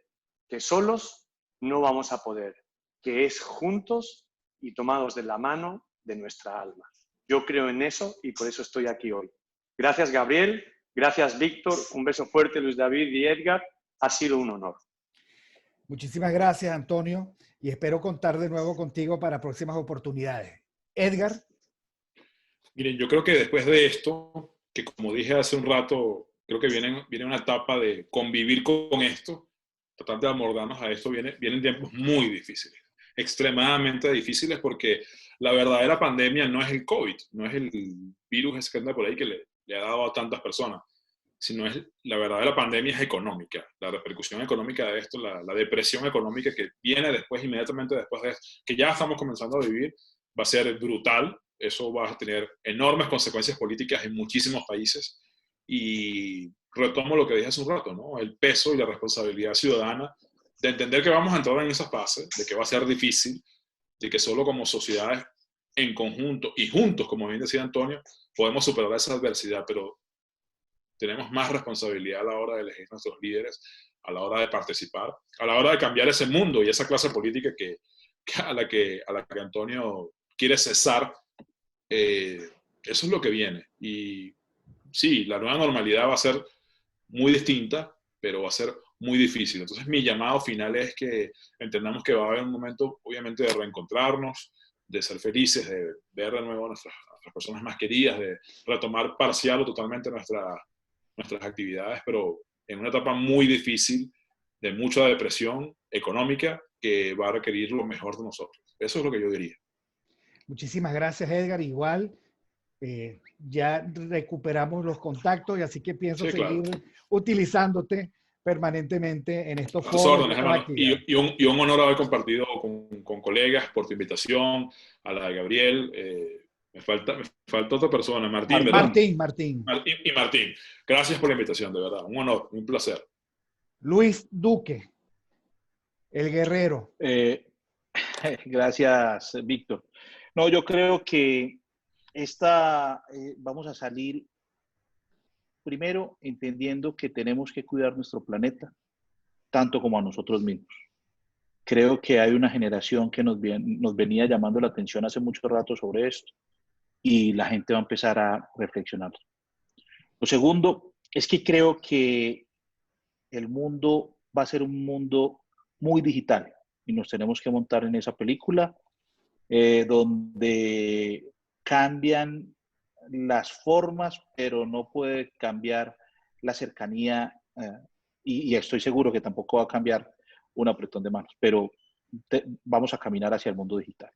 que solos no vamos a poder, que es juntos y tomados de la mano de nuestra alma. Yo creo en eso y por eso estoy aquí hoy. Gracias, Gabriel. Gracias, Víctor. Un beso fuerte, Luis David y Edgar. Ha sido un honor. Muchísimas gracias, Antonio, y espero contar de nuevo contigo para próximas oportunidades. Edgar. Miren, yo creo que después de esto, que como dije hace un rato, creo que viene una etapa de convivir con esto, tratar de abordarnos a esto, vienen tiempos muy difíciles, extremadamente difíciles, porque la verdadera pandemia no es el COVID, no es el virus ese que anda por ahí que le ha dado a tantas personas, sino la verdadera pandemia es económica, la repercusión económica de esto, la depresión económica que viene después, inmediatamente después de esto, que ya estamos comenzando a vivir, va a ser brutal. Eso va a tener enormes consecuencias políticas en muchísimos países. Y retomo lo que dije hace un rato, ¿no? El peso y la responsabilidad ciudadana de entender que vamos a entrar en esa fase, de que va a ser difícil, de que solo como sociedades en conjunto y juntos, como bien decía Antonio, podemos superar esa adversidad, pero tenemos más responsabilidad a la hora de elegir nuestros líderes, a la hora de participar, a la hora de cambiar ese mundo y esa clase política a la que Antonio quiere cesar. Eso es lo que viene. Y sí, la nueva normalidad va a ser muy distinta, pero va a ser muy difícil. Entonces mi llamado final es que entendamos que va a haber un momento, obviamente, de reencontrarnos, de ser felices, de ver de nuevo a nuestras personas más queridas, de retomar parcial o totalmente nuestras actividades, pero en una etapa muy difícil, de mucha depresión económica, que va a requerir lo mejor de nosotros. Eso es lo que yo diría. Muchísimas gracias, Edgar. Igual, ya recuperamos los contactos y así que pienso seguir utilizándote permanentemente en estos foros. Órdenes, hermano. Y un honor haber compartido con colegas por tu invitación, a la de Gabriel. Me falta otra persona, Martín, ¿verdad? Martín. Y Martín. Gracias por la invitación, de verdad. Un honor, un placer. Luis Duque, el guerrero. Gracias, Víctor. No, yo creo que vamos a salir primero entendiendo que tenemos que cuidar nuestro planeta, tanto como a nosotros mismos. Creo que hay una generación que nos venía llamando la atención hace mucho rato sobre esto y la gente va a empezar a reflexionar. Lo segundo es que creo que el mundo va a ser un mundo muy digital y nos tenemos que montar en esa película donde cambian las formas, pero no puede cambiar la cercanía y estoy seguro que tampoco va a cambiar un apretón de manos, pero vamos a caminar hacia el mundo digital.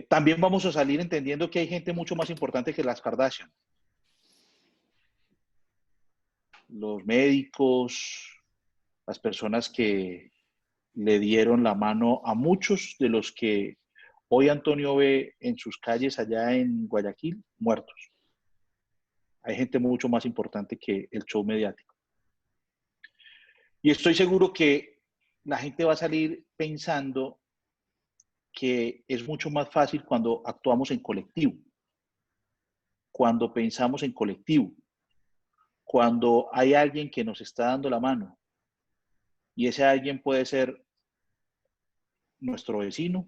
También vamos a salir entendiendo que hay gente mucho más importante que las Kardashian. Los médicos, las personas que le dieron la mano a muchos de los que hoy Antonio ve en sus calles allá en Guayaquil muertos. Hay gente mucho más importante que el show mediático. Y estoy seguro que la gente va a salir pensando que es mucho más fácil cuando actuamos en colectivo, cuando pensamos en colectivo, cuando hay alguien que nos está dando la mano. Y ese alguien puede ser nuestro vecino,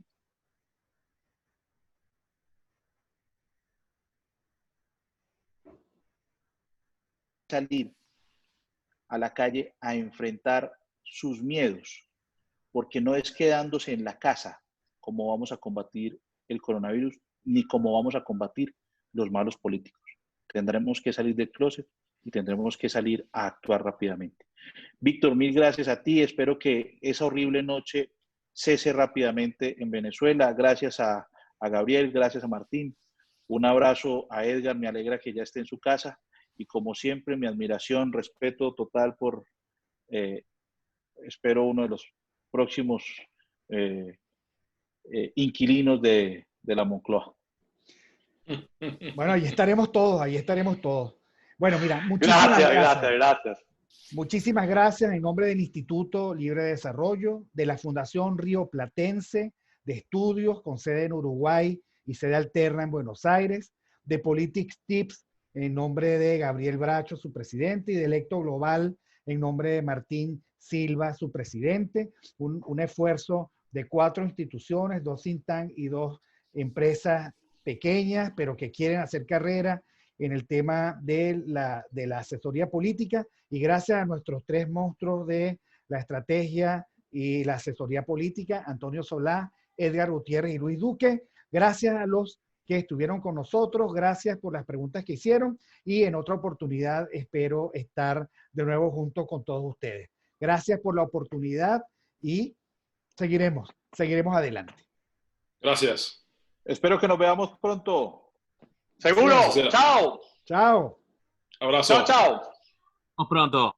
salir a la calle a enfrentar sus miedos, porque no es quedándose en la casa como vamos a combatir el coronavirus, ni como vamos a combatir los malos políticos. Tendremos que salir del closet y tendremos que salir a actuar rápidamente. Víctor, mil gracias a ti. Espero que esa horrible noche cese rápidamente en Venezuela. Gracias a Gabriel, gracias a Martín. Un abrazo a Edgar, me alegra que ya esté en su casa. Y como siempre, mi admiración, respeto total por, espero, uno de los próximos inquilinos de la Moncloa. Bueno, ahí estaremos todos, ahí estaremos todos. Bueno, mira, muchísimas gracias. Muchísimas gracias en nombre del Instituto Libre de Desarrollo, de la Fundación Río Platense de Estudios con sede en Uruguay y sede alterna en Buenos Aires, de Politics Tips en nombre de Gabriel Bracho, su presidente, y de Electo Global en nombre de Martín Silva, su presidente. Un esfuerzo de 4 instituciones, 2 think tank y 2 empresas pequeñas, pero que quieren hacer carrera en el tema de la asesoría política, y gracias a nuestros 3 monstruos de la estrategia y la asesoría política, Antonio Solá, Edgar Gutiérrez y Luis Duque. Gracias a los que estuvieron con nosotros, gracias por las preguntas que hicieron, y en otra oportunidad espero estar de nuevo junto con todos ustedes. Gracias por la oportunidad y seguiremos adelante. Gracias. Espero que nos veamos pronto. Seguro. Sí, Chao. Chao. Abrazo. Chao, chao. Nos pronto.